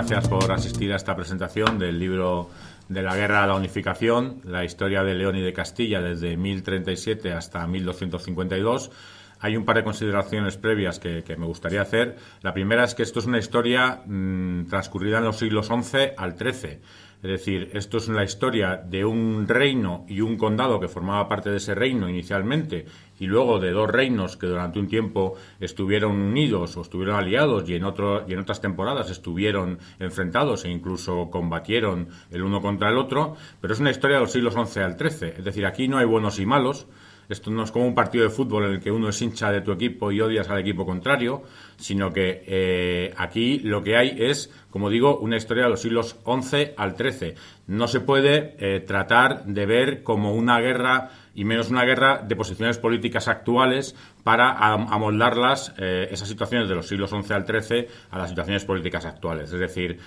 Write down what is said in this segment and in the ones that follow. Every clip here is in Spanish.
gracias por asistir a esta presentación del libro de la Guerra a la Unificación, la historia de León y de Castilla desde 1037 hasta 1252. Hay un par de consideraciones previas que me gustaría hacer. La primera es que esto es una historia transcurrida en los siglos XI al XIII. Es decir, esto es la historia de un reino y un condado que formaba parte de ese reino inicialmente y luego de dos reinos que durante un tiempo estuvieron unidos o estuvieron aliados y en otras temporadas estuvieron enfrentados e incluso combatieron el uno contra el otro, pero es una historia de los siglos XI al XIII. Es decir, aquí no hay buenos y malos. Esto no es como un partido de fútbol en el que uno es hincha de tu equipo y odias al equipo contrario, sino que aquí lo que hay es, como digo, una historia de los siglos XI al XIII. No se puede tratar de ver como una guerra, y menos una guerra de posiciones políticas actuales, para amoldarlas, esas situaciones de los siglos XI al XIII, a las situaciones políticas actuales. Es decir,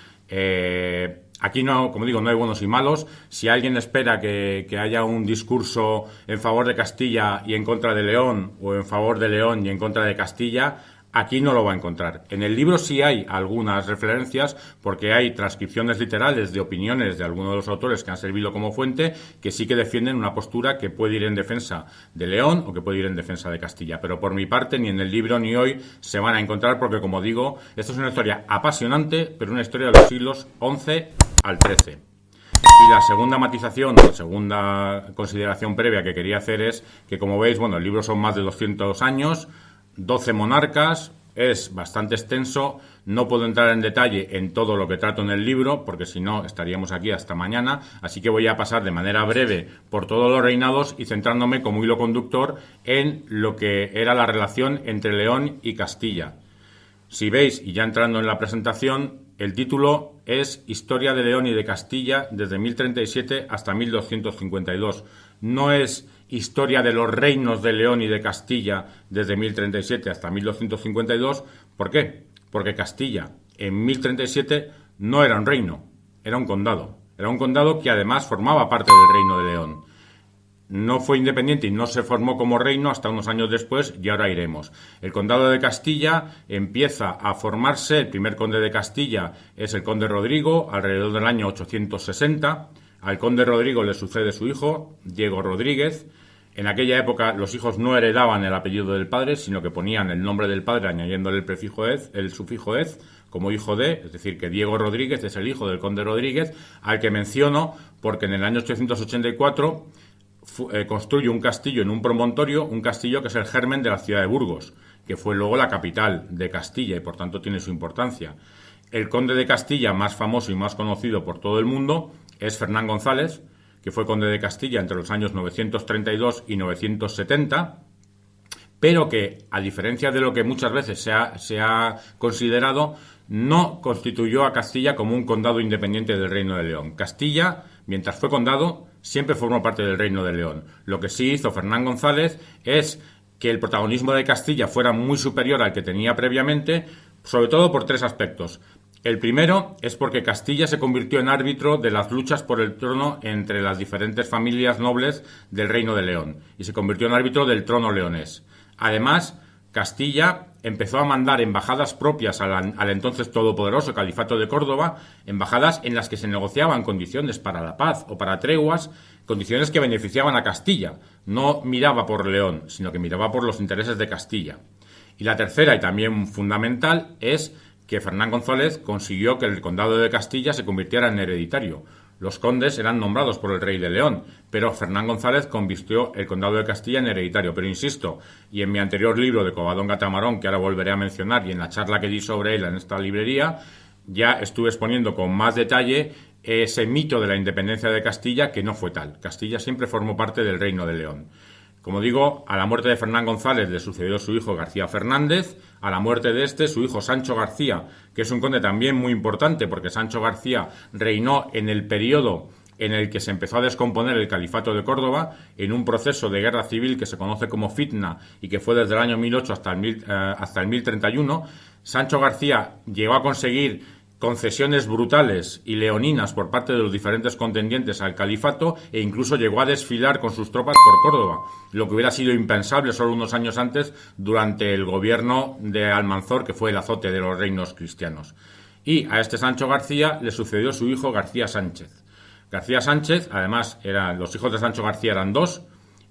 aquí no, como digo, no hay buenos y malos. Si alguien espera que haya un discurso en favor de Castilla y en contra de León, o en favor de León y en contra de Castilla, aquí no lo va a encontrar. En el libro sí hay algunas referencias, porque hay transcripciones literales de opiniones de algunos de los autores que han servido como fuente, que sí que defienden una postura que puede ir en defensa de León o que puede ir en defensa de Castilla. Pero por mi parte, ni en el libro ni hoy se van a encontrar, porque, como digo, esto es una historia apasionante, pero una historia de los siglos XI al XIII. Y la segunda matización, la segunda consideración previa que quería hacer es que, como veis, bueno, el libro son más de 200 años, 12 monarcas, es bastante extenso. No puedo entrar en detalle en todo lo que trato en el libro, porque si no estaríamos aquí hasta mañana, así que voy a pasar de manera breve por todos los reinados y centrándome como hilo conductor en lo que era la relación entre León y Castilla. Si veis, y ya entrando en la presentación, el título es Historia de León y de Castilla desde 1037 hasta 1252. No es Historia de los reinos de León y de Castilla desde 1037 hasta 1252. ¿Por qué? Porque Castilla en 1037 no era un reino, era un condado. Era un condado que además formaba parte del reino de León. No fue independiente y no se formó como reino hasta unos años después, y ahora iremos. El condado de Castilla empieza a formarse. El primer conde de Castilla es el conde Rodrigo, alrededor del año 860. Al conde Rodrigo le sucede su hijo, Diego Rodríguez. En aquella época los hijos no heredaban el apellido del padre, sino que ponían el nombre del padre añadiéndole el prefijo ez, el sufijo ez, como hijo de, es decir, que Diego Rodríguez es el hijo del conde Rodríguez, al que menciono porque en el año 884 construye un castillo en un promontorio, un castillo que es el germen de la ciudad de Burgos, que fue luego la capital de Castilla y por tanto tiene su importancia. El conde de Castilla más famoso y más conocido por todo el mundo es Fernán González, que fue conde de Castilla entre los años 932 y 970, pero que, a diferencia de lo que muchas veces se ha considerado, no constituyó a Castilla como un condado independiente del Reino de León. Castilla, mientras fue condado, siempre formó parte del Reino de León. Lo que sí hizo Fernán González es que el protagonismo de Castilla fuera muy superior al que tenía previamente, sobre todo por tres aspectos. El primero es porque Castilla se convirtió en árbitro de las luchas por el trono entre las diferentes familias nobles del Reino de León y se convirtió en árbitro del trono leonés. Además, Castilla empezó a mandar embajadas propias al entonces todopoderoso Califato de Córdoba, embajadas en las que se negociaban condiciones para la paz o para treguas, condiciones que beneficiaban a Castilla. No miraba por León, sino que miraba por los intereses de Castilla. Y la tercera, y también fundamental, es que Fernán González consiguió que el condado de Castilla se convirtiera en hereditario. Los condes eran nombrados por el rey de León, pero Fernán González convirtió el condado de Castilla en hereditario. Pero insisto, y en mi anterior libro de Covadonga Tamarón, que ahora volveré a mencionar, y en la charla que di sobre él en esta librería, ya estuve exponiendo con más detalle ese mito de la independencia de Castilla, que no fue tal. Castilla siempre formó parte del Reino de León. Como digo, a la muerte de Fernán González le sucedió su hijo García Fernández. A la muerte de su hijo Sancho García, que es un conde también muy importante, porque Sancho García reinó en el periodo en el que se empezó a descomponer el Califato de Córdoba, en un proceso de guerra civil que se conoce como Fitna y que fue desde el año 1008 hasta el 1031. Sancho García llegó a conseguir concesiones brutales y leoninas por parte de los diferentes contendientes al califato e incluso llegó a desfilar con sus tropas por Córdoba, lo que hubiera sido impensable solo unos años antes durante el gobierno de Almanzor, que fue el azote de los reinos cristianos. y a este Sancho García le sucedió su hijo García Sánchez. García Sánchez, además, los hijos de Sancho García eran dos,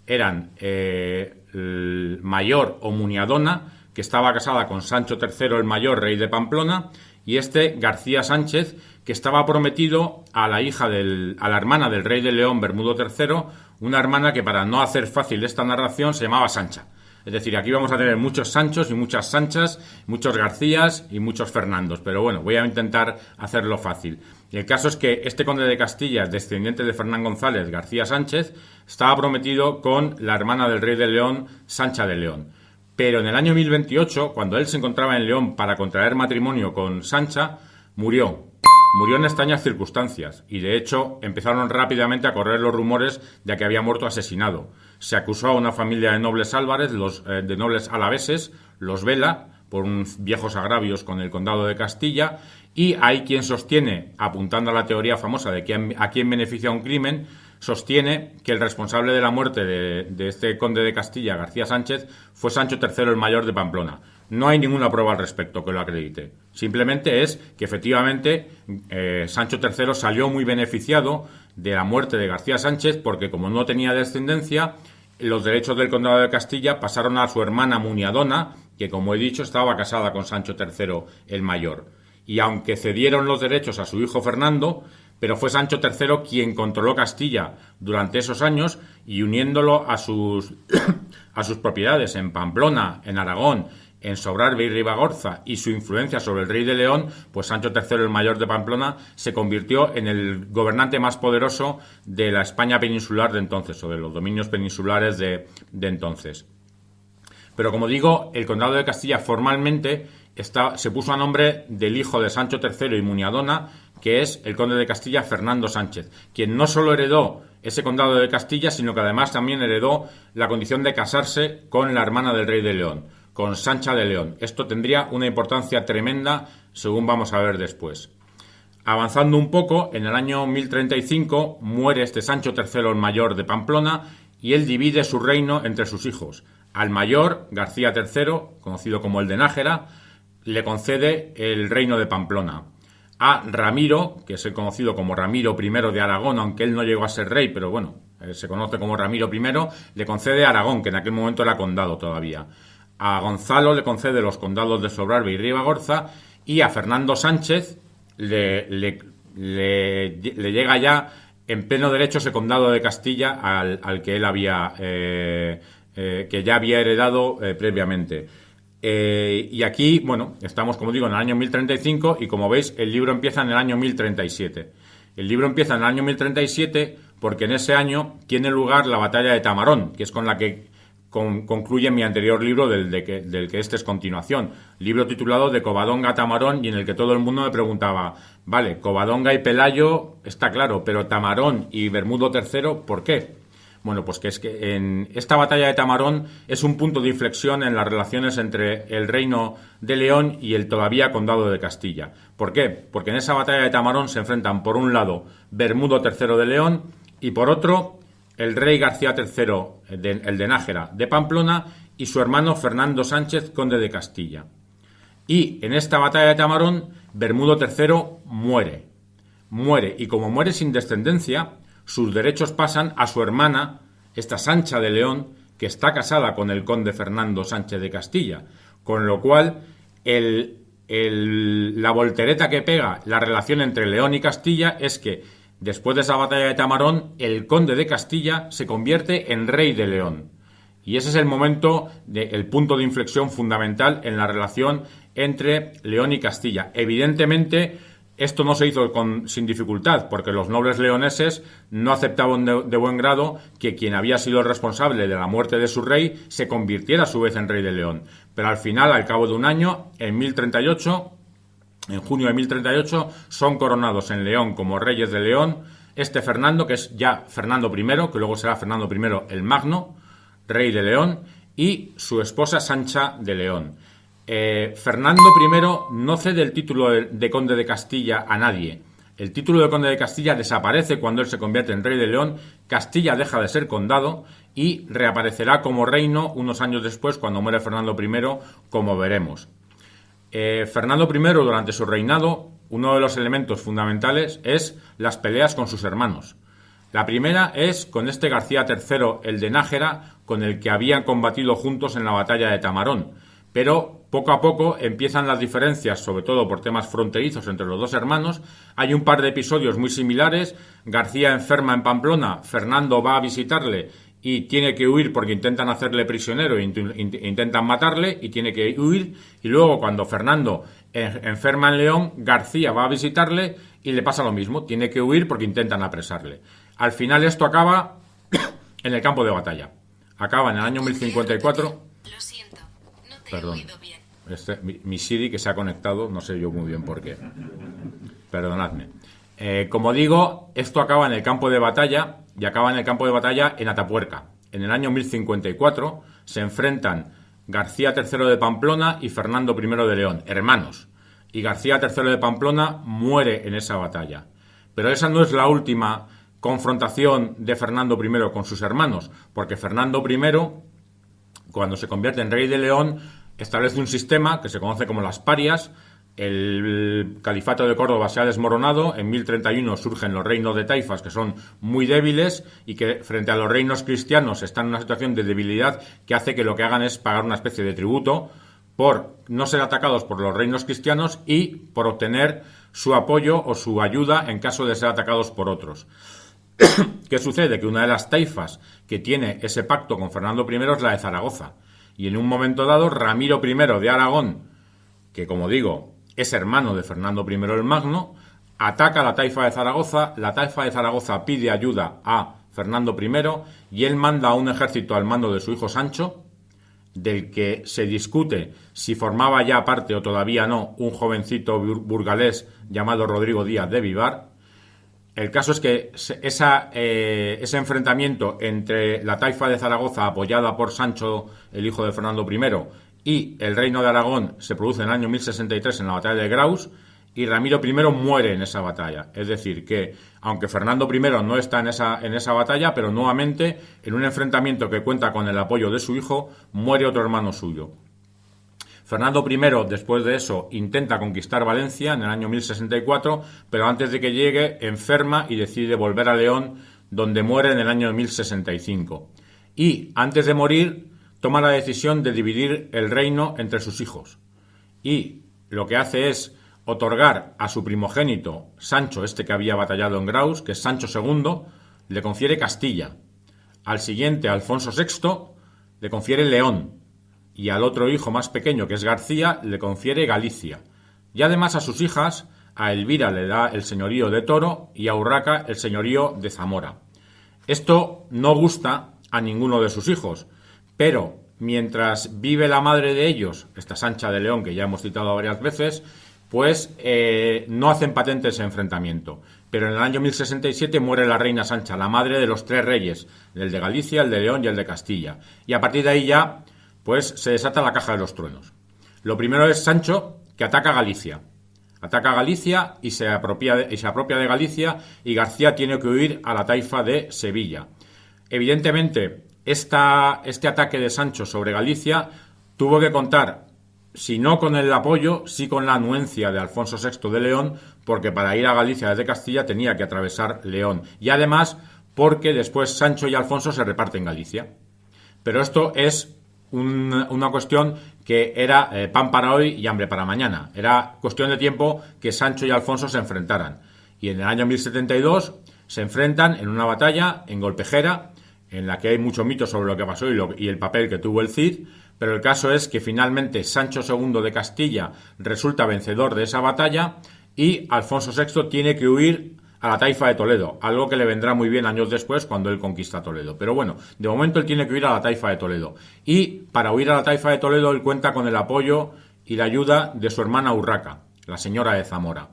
eran el mayor o Muniadona, que estaba casada con Sancho III el Mayor, rey de Pamplona, y este García Sánchez, que estaba prometido a la hermana del rey de León, Bermudo III, una hermana que, para no hacer fácil esta narración, se llamaba Sancha. Es decir, aquí vamos a tener muchos Sanchos y muchas Sanchas, muchos Garcías y muchos Fernandos, pero bueno, voy a intentar hacerlo fácil. Y el caso es que este conde de Castilla, descendiente de Fernán González, García Sánchez, estaba prometido con la hermana del rey de León, Sancha de León. Pero en el año 1028, cuando él se encontraba en León para contraer matrimonio con Sancha, murió. Murió en extrañas circunstancias y, de hecho, empezaron rápidamente a correr los rumores de que había muerto asesinado. Se acusó a una familia de nobles álvarez, de nobles alaveses, los Vela, por unos viejos agravios con el condado de Castilla, y hay quien sostiene, apuntando a la teoría famosa de a quién beneficia un crimen, sostiene que el responsable de la muerte de este conde de Castilla, García Sánchez, fue Sancho III el Mayor de Pamplona. No hay ninguna prueba al respecto que lo acredite. Simplemente es que efectivamente Sancho III salió muy beneficiado de la muerte de García Sánchez porque, como no tenía descendencia, los derechos del condado de Castilla pasaron a su hermana Muniadona, que, como he dicho, estaba casada con Sancho III el Mayor. Y aunque cedieron los derechos a su hijo Fernando, pero fue Sancho III quien controló Castilla durante esos años y, uniéndolo a sus propiedades en Pamplona, en Aragón, en Sobrarbe y Ribagorza, y su influencia sobre el rey de León, pues Sancho III el Mayor de Pamplona se convirtió en el gobernante más poderoso de la España peninsular de entonces, o de los dominios peninsulares de entonces. Pero, como digo, el condado de Castilla formalmente se puso a nombre del hijo de Sancho III y Muniadona, que es el conde de Castilla, Fernando Sánchez, quien no solo heredó ese condado de Castilla, sino que además también heredó la condición de casarse con la hermana del rey de León, con Sancha de León. Esto tendría una importancia tremenda, según vamos a ver después. Avanzando un poco, en el año 1035 muere este Sancho III el Mayor de Pamplona y él divide su reino entre sus hijos. Al mayor, García III, conocido como el de Nájera, le concede el reino de Pamplona. A Ramiro, que es el conocido como Ramiro I de Aragón, aunque él no llegó a ser rey, pero bueno, se conoce como Ramiro I, le concede Aragón, que en aquel momento era condado todavía. A Gonzalo le concede los condados de Sobrarbe y Ribagorza, y a Fernando Sánchez le llega ya en pleno derecho ese condado de Castilla al que él había que ya había heredado previamente. Y aquí, bueno, estamos, como digo, en el año 1035 y, como veis, el libro empieza en el año 1037. El libro empieza en el año 1037 porque en ese año tiene lugar la batalla de Tamarón, que es con la que concluye mi anterior libro del que este es continuación. Libro titulado De Covadonga a Tamarón, y en el que todo el mundo me preguntaba, vale, Covadonga y Pelayo está claro, pero Tamarón y Bermudo III, ¿por qué? Bueno, pues que es que en esta batalla de Tamarón es un punto de inflexión en las relaciones entre el reino de León y el todavía condado de Castilla. ¿Por qué? Porque en esa batalla de Tamarón se enfrentan, por un lado, Bermudo III de León y, por otro, el rey García III, el de Nájera, de Pamplona, y su hermano Fernando Sánchez, conde de Castilla. Y en esta batalla de Tamarón, Bermudo III muere. Muere, y como muere sin descendencia, sus derechos pasan a su hermana, esta Sancha de León, que está casada con el conde Fernando Sánchez de Castilla. Con lo cual, la voltereta que pega la relación entre León y Castilla es que, después de esa batalla de Tamarón, el conde de Castilla se convierte en rey de León. Y ese es el momento, el punto de inflexión fundamental en la relación entre León y Castilla. Evidentemente, esto no se hizo sin dificultad, porque los nobles leoneses no aceptaban de buen grado que quien había sido el responsable de la muerte de su rey se convirtiera a su vez en rey de León. Pero al final, al cabo de un año, en junio de 1038, son coronados en León como reyes de León este Fernando, que es ya Fernando I, que luego será Fernando I el Magno, rey de León, y su esposa Sancha de León. Fernando I no cede el título de conde de Castilla a nadie. El título de conde de Castilla desaparece cuando él se convierte en rey de León. Castilla deja de ser condado y reaparecerá como reino unos años después, cuando muere Fernando I, como veremos. Fernando I, durante su reinado, uno de los elementos fundamentales es las peleas con sus hermanos. La primera es con este García III, el de Nájera, con el que habían combatido juntos en la batalla de Tamarón. Pero poco a poco empiezan las diferencias, sobre todo por temas fronterizos entre los dos hermanos. Hay un par de episodios muy similares. García enferma en Pamplona, Fernando va a visitarle y tiene que huir porque intentan hacerle prisionero e intentan matarle y tiene que huir. Y luego cuando Fernando enferma en León, García va a visitarle y le pasa lo mismo. Tiene que huir porque intentan apresarle. Al final esto acaba en el campo de batalla. Acaba en el año 1054. Lo siento, no te Perdón. he oído bien. Mi Siri que se ha conectado, no sé yo muy bien por qué. Perdonadme. Como digo, esto acaba en el campo de batalla y acaba en el campo de batalla en Atapuerca. En el año 1054 se enfrentan García III de Pamplona y Fernando I de León, hermanos. Y García III de Pamplona muere en esa batalla. Pero esa no es la última confrontación de Fernando I con sus hermanos, porque Fernando I, cuando se convierte en rey de León, establece un sistema que se conoce como las parias. El califato de Córdoba se ha desmoronado, en 1031 surgen los reinos de taifas que son muy débiles y que frente a los reinos cristianos están en una situación de debilidad que hace que lo que hagan es pagar una especie de tributo por no ser atacados por los reinos cristianos y por obtener su apoyo o su ayuda en caso de ser atacados por otros. ¿Qué sucede? Que una de las taifas que tiene ese pacto con Fernando I es la de Zaragoza. Y en un momento dado, Ramiro I de Aragón, que como digo, es hermano de Fernando I el Magno, ataca a la taifa de Zaragoza. La taifa de Zaragoza pide ayuda a Fernando I y él manda a un ejército al mando de su hijo Sancho, del que se discute si formaba ya parte o todavía no un jovencito burgalés llamado Rodrigo Díaz de Vivar. El caso es que ese enfrentamiento entre la taifa de Zaragoza, apoyada por Sancho, el hijo de Fernando I, y el reino de Aragón, se produce en el año 1063 en la batalla de Graus, y Ramiro I muere en esa batalla. Es decir, que aunque Fernando I no está en esa batalla, pero nuevamente, en un enfrentamiento que cuenta con el apoyo de su hijo, muere otro hermano suyo. Fernando I, después de eso, intenta conquistar Valencia en el año 1064, pero antes de que llegue, enferma y decide volver a León, donde muere en el año 1065. Y, antes de morir, toma la decisión de dividir el reino entre sus hijos. Y lo que hace es otorgar a su primogénito, Sancho, este que había batallado en Graus, que es Sancho II, le confiere Castilla. Al siguiente, Alfonso VI, le confiere León. Y al otro hijo más pequeño, que es García, le confiere Galicia. Y además a sus hijas, a Elvira le da el señorío de Toro y a Urraca el señorío de Zamora. Esto no gusta a ninguno de sus hijos, pero mientras vive la madre de ellos, esta Sancha de León, que ya hemos citado varias veces, pues no hacen patente ese enfrentamiento. Pero en el año 1067 muere la reina Sancha, la madre de los tres reyes, el de Galicia, el de León y el de Castilla. Y a partir de ahí ya pues se desata la caja de los truenos. Lo primero es Sancho, que ataca a Galicia. Ataca a Galicia y se apropia de Galicia, y García tiene que huir a la taifa de Sevilla. Evidentemente, este ataque de Sancho sobre Galicia tuvo que contar, si no con el apoyo, sí con la anuencia de Alfonso VI de León, porque para ir a Galicia desde Castilla tenía que atravesar León. Y además, porque después Sancho y Alfonso se reparten Galicia. Pero esto es una cuestión que era pan para hoy y hambre para mañana. Era cuestión de tiempo que Sancho y Alfonso se enfrentaran. Y en el año 1072 se enfrentan en una batalla en Golpejera, en la que hay mucho mito sobre lo que pasó y el papel que tuvo el Cid, pero el caso es que finalmente Sancho II de Castilla resulta vencedor de esa batalla y Alfonso VI tiene que huir a la taifa de Toledo, algo que le vendrá muy bien años después cuando él conquista Toledo. Pero bueno, de momento él tiene que huir a la taifa de Toledo. Y para huir a la taifa de Toledo él cuenta con el apoyo y la ayuda de su hermana Urraca, la señora de Zamora.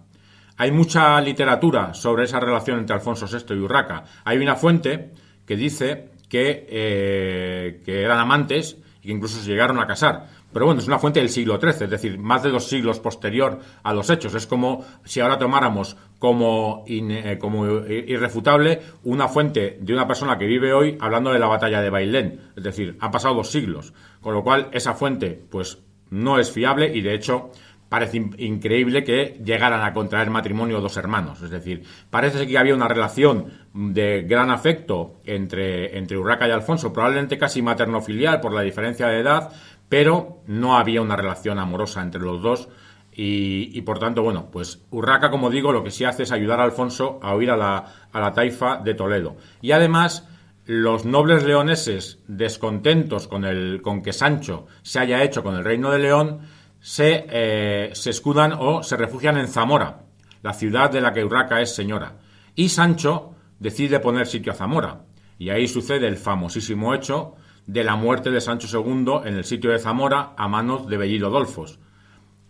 Hay mucha literatura sobre esa relación entre Alfonso VI y Urraca. Hay una fuente que dice que eran amantes y que incluso se llegaron a casar. Pero bueno, es una fuente del siglo XIII, es decir, más de 2 siglos posterior a los hechos. Es como si ahora tomáramos como irrefutable una fuente de una persona que vive hoy hablando de la batalla de Bailén. Es decir, han pasado 2 siglos. Con lo cual, esa fuente pues no es fiable y, de hecho, parece increíble que llegaran a contraer matrimonio dos hermanos. Es decir, parece que había una relación de gran afecto entre Urraca y Alfonso, probablemente casi materno-filial por la diferencia de edad, pero no había una relación amorosa entre los dos. Y por tanto, bueno, pues Urraca, como digo, lo que sí hace es ayudar a Alfonso a huir a la taifa de Toledo. Y además, los nobles leoneses, descontentos con que Sancho se haya hecho con el reino de León, se escudan o se refugian en Zamora, la ciudad de la que Urraca es señora. Y Sancho decide poner sitio a Zamora. Y ahí sucede el famosísimo hecho de la muerte de Sancho II en el sitio de Zamora a manos de Bellido Dolfos.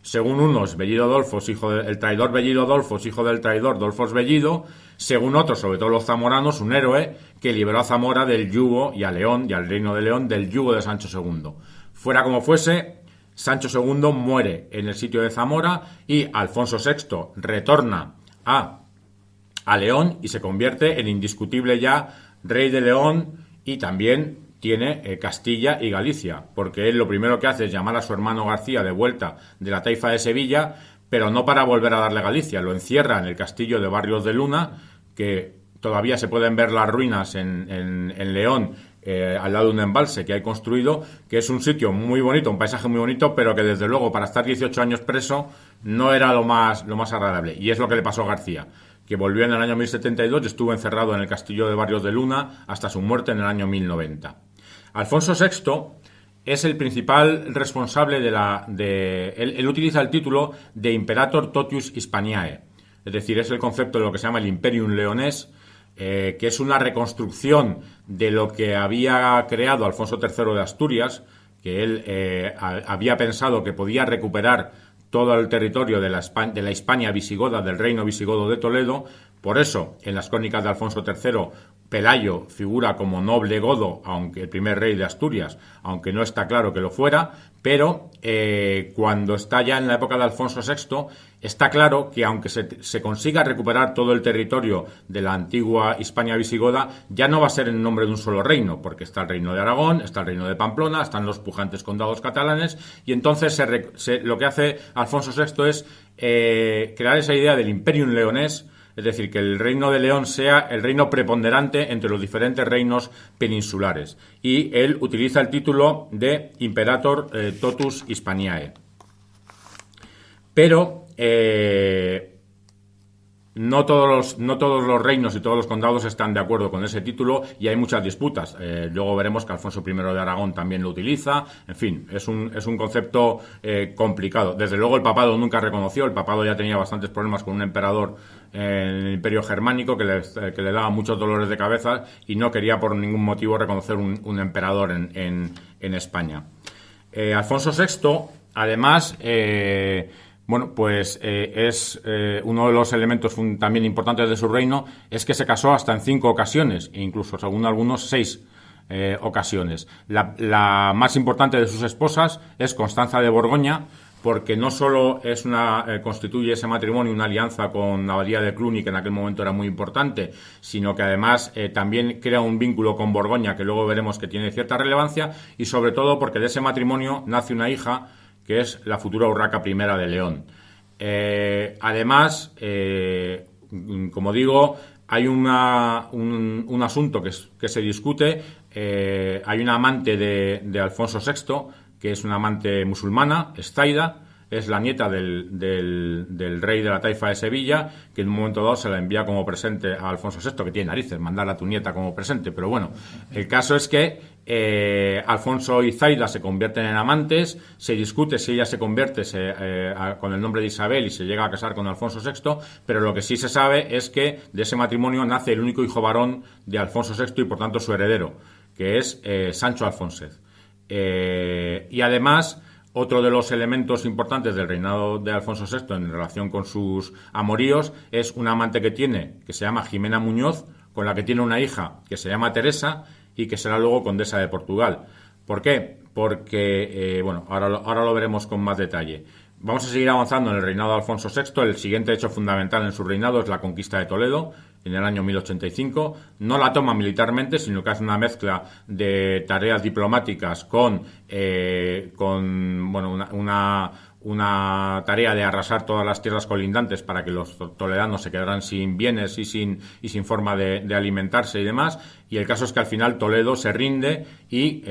Según unos, Bellido Dolfos, el traidor Bellido Dolfos, hijo del traidor Dolfos Bellido. Según otros, sobre todo los zamoranos, un héroe que liberó a Zamora del yugo y a León y al reino de León del yugo de Sancho II. Fuera como fuese, Sancho II muere en el sitio de Zamora y Alfonso VI retorna a León y se convierte en indiscutible ya rey de León y también tiene Castilla y Galicia, porque él lo primero que hace es llamar a su hermano García de vuelta de la taifa de Sevilla, pero no para volver a darle Galicia, lo encierra en el castillo de Barrios de Luna, que todavía se pueden ver las ruinas en León, al lado de un embalse que hay construido, que es un sitio muy bonito, un paisaje muy bonito, pero que desde luego para estar 18 años preso no era lo más agradable, y es lo que le pasó a García, que volvió en el año 1072 y estuvo encerrado en el castillo de Barrios de Luna hasta su muerte en el año 1090. Alfonso VI es el principal responsable él utiliza el título de Imperator Totius Hispaniae, es decir, es el concepto de lo que se llama el Imperium Leonés, que es una reconstrucción de lo que había creado Alfonso III de Asturias, que él había pensado que podía recuperar todo el territorio de la Hispania visigoda, del reino visigodo de Toledo. Por eso, en las crónicas de Alfonso III, Pelayo figura como noble godo, aunque el primer rey de Asturias, aunque no está claro que lo fuera, pero cuando está ya en la época de Alfonso VI, está claro que aunque se consiga recuperar todo el territorio de la antigua Hispania visigoda, ya no va a ser en nombre de un solo reino, porque está el reino de Aragón, está el reino de Pamplona, están los pujantes condados catalanes, y entonces lo que hace Alfonso VI es crear esa idea del Imperium Leonés. Es decir, que el reino de León sea el reino preponderante entre los diferentes reinos peninsulares. Y él utiliza el título de Imperator Totus Hispaniae. Pero no todos los reinos y todos los condados están de acuerdo con ese título y hay muchas disputas. Luego veremos que Alfonso I de Aragón también lo utiliza. En fin, es un concepto complicado. Desde luego el papado nunca reconoció. El papado ya tenía bastantes problemas con un emperador en el Imperio Germánico que le daba muchos dolores de cabeza y no quería por ningún motivo reconocer un emperador en España. Alfonso VI, además, es uno de los elementos también importantes de su reino, es que se casó hasta en 5 ocasiones, e incluso según algunos 6 ocasiones. La más importante de sus esposas es Constanza de Borgoña, porque no solo constituye ese matrimonio una alianza con la abadía de Cluny, que en aquel momento era muy importante, sino que además también crea un vínculo con Borgoña, que luego veremos que tiene cierta relevancia, y sobre todo porque de ese matrimonio nace una hija, que es la futura Urraca I de León. Además, como digo, hay un asunto que se discute. Hay una amante de Alfonso VI, que es una amante musulmana, Estaida, es la nieta del rey de la taifa de Sevilla, que en un momento dado se la envía como presente a Alfonso VI, que tiene narices mandar a tu nieta como presente, pero bueno, el caso es que Alfonso y Zaida se convierten en amantes, se discute si ella se convierte con el nombre de Isabel y se llega a casar con Alfonso VI, pero lo que sí se sabe es que de ese matrimonio nace el único hijo varón de Alfonso VI y por tanto su heredero, que es Sancho Alfonsez. Y además, otro de los elementos importantes del reinado de Alfonso VI en relación con sus amoríos es una amante que tiene, que se llama Jimena Muñoz, con la que tiene una hija que se llama Teresa y que será luego condesa de Portugal. ¿Por qué? Porque, ahora lo veremos con más detalle. Vamos a seguir avanzando en el reinado de Alfonso VI. El siguiente hecho fundamental en su reinado es la conquista de Toledo, en el año 1085. No la toma militarmente, sino que hace una mezcla de tareas diplomáticas con una tarea de arrasar todas las tierras colindantes para que los toledanos se quedaran sin bienes y sin forma de alimentarse y demás. Y el caso es que al final Toledo se rinde y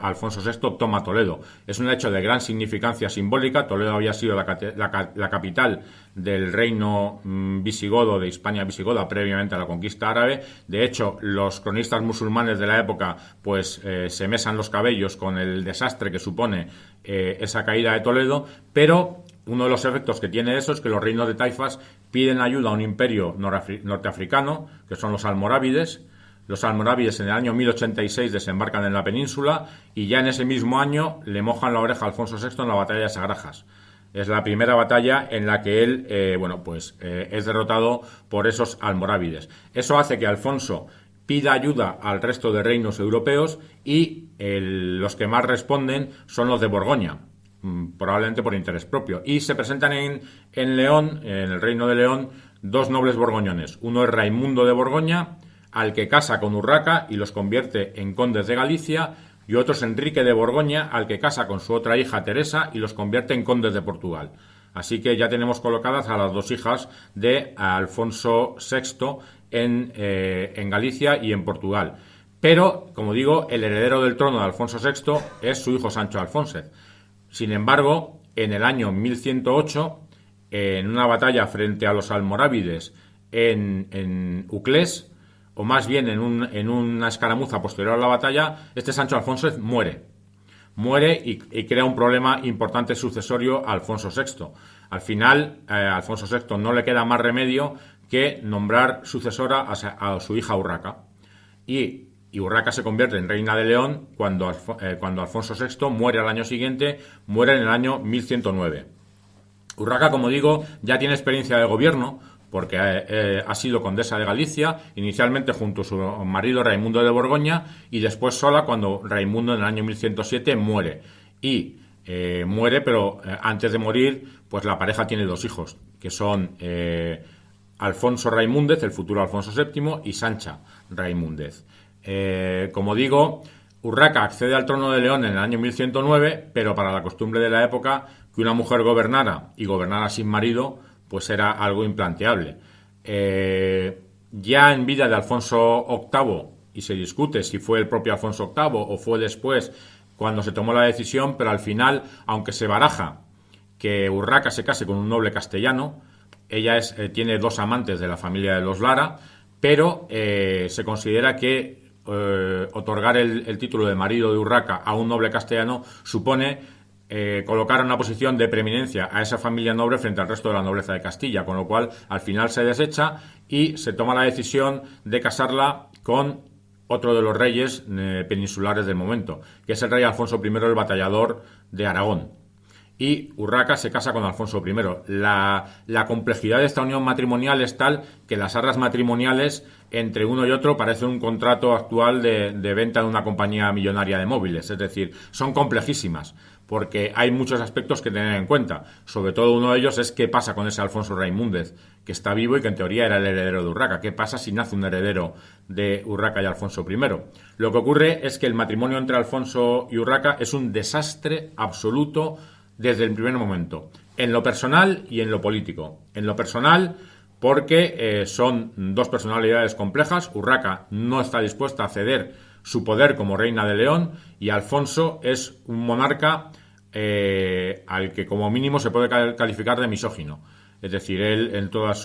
Alfonso VI toma Toledo. Es un hecho de gran significancia simbólica. Toledo había sido la capital del reino visigodo, de Hispania visigoda, previamente a la conquista árabe. De hecho, los cronistas musulmanes de la época pues se mesan los cabellos con el desastre que supone esa caída de Toledo, pero uno de los efectos que tiene eso es que los reinos de taifas piden ayuda a un imperio norteafricano, que son los almorávides. Los almorávides en el año 1086 desembarcan en la península y ya en ese mismo año le mojan la oreja a Alfonso VI en la batalla de Sagrajas. Es la primera batalla en la que él es derrotado por esos almorávides. Eso hace que Alfonso pida ayuda al resto de reinos europeos y los que más responden son los de Borgoña, probablemente por interés propio. Y se presentan en León, en el reino de León, dos nobles borgoñones. Uno es Raimundo de Borgoña, al que casa con Urraca y los convierte en condes de Galicia, y otro es Enrique de Borgoña, al que casa con su otra hija Teresa y los convierte en condes de Portugal. Así que ya tenemos colocadas a las dos hijas de Alfonso VI en Galicia y en Portugal. Pero, como digo, el heredero del trono de Alfonso VI es su hijo Sancho Alfónzez. Sin embargo, en el año 1108, en una batalla frente a los almorávides en Uclés, o más bien en una escaramuza posterior a la batalla, este Sancho Alfónzez muere y crea un problema importante sucesorio a Alfonso VI. Al final, a Alfonso VI no le queda más remedio que nombrar sucesora a su hija Urraca. Y Urraca se convierte en reina de León cuando Alfonso VI muere al año siguiente, muere en el año 1109. Urraca, como digo, ya tiene experiencia de gobierno, porque ha sido condesa de Galicia, inicialmente junto a su marido Raimundo de Borgoña, y después sola cuando Raimundo en el año 1107 muere. Y muere, pero antes de morir, pues la pareja tiene dos hijos, que son Alfonso Raimúndez, el futuro Alfonso VII, y Sancha Raimúndez. Como digo, Urraca accede al trono de León en el año 1109, pero para la costumbre de la época, que una mujer gobernara y gobernara sin marido, pues era algo implanteable. Ya en vida de Alfonso VIII, y se discute si fue el propio Alfonso VIII o fue después cuando se tomó la decisión, pero al final, aunque se baraja que Urraca se case con un noble castellano, ella tiene dos amantes de la familia de los Lara, pero se considera que otorgar el título de marido de Urraca a un noble castellano supone colocar en una posición de preeminencia a esa familia noble frente al resto de la nobleza de Castilla, con lo cual al final se desecha y se toma la decisión de casarla con otro de los reyes peninsulares del momento, que es el rey Alfonso I el Batallador de Aragón. Y Urraca se casa con Alfonso I. La complejidad de esta unión matrimonial es tal que las arras matrimoniales entre uno y otro parecen un contrato actual de venta de una compañía millonaria de móviles, es decir, son complejísimas, porque hay muchos aspectos que tener en cuenta. Sobre todo uno de ellos es qué pasa con ese Alfonso Raimúndez, que está vivo y que en teoría era el heredero de Urraca. ¿Qué pasa si nace un heredero de Urraca y Alfonso I? Lo que ocurre es que el matrimonio entre Alfonso y Urraca es un desastre absoluto desde el primer momento, en lo personal y en lo político. En lo personal, porque son dos personalidades complejas. Urraca no está dispuesta a ceder su poder como reina de León y Alfonso es un monarca al que como mínimo se puede calificar de misógino. Es decir, él en todas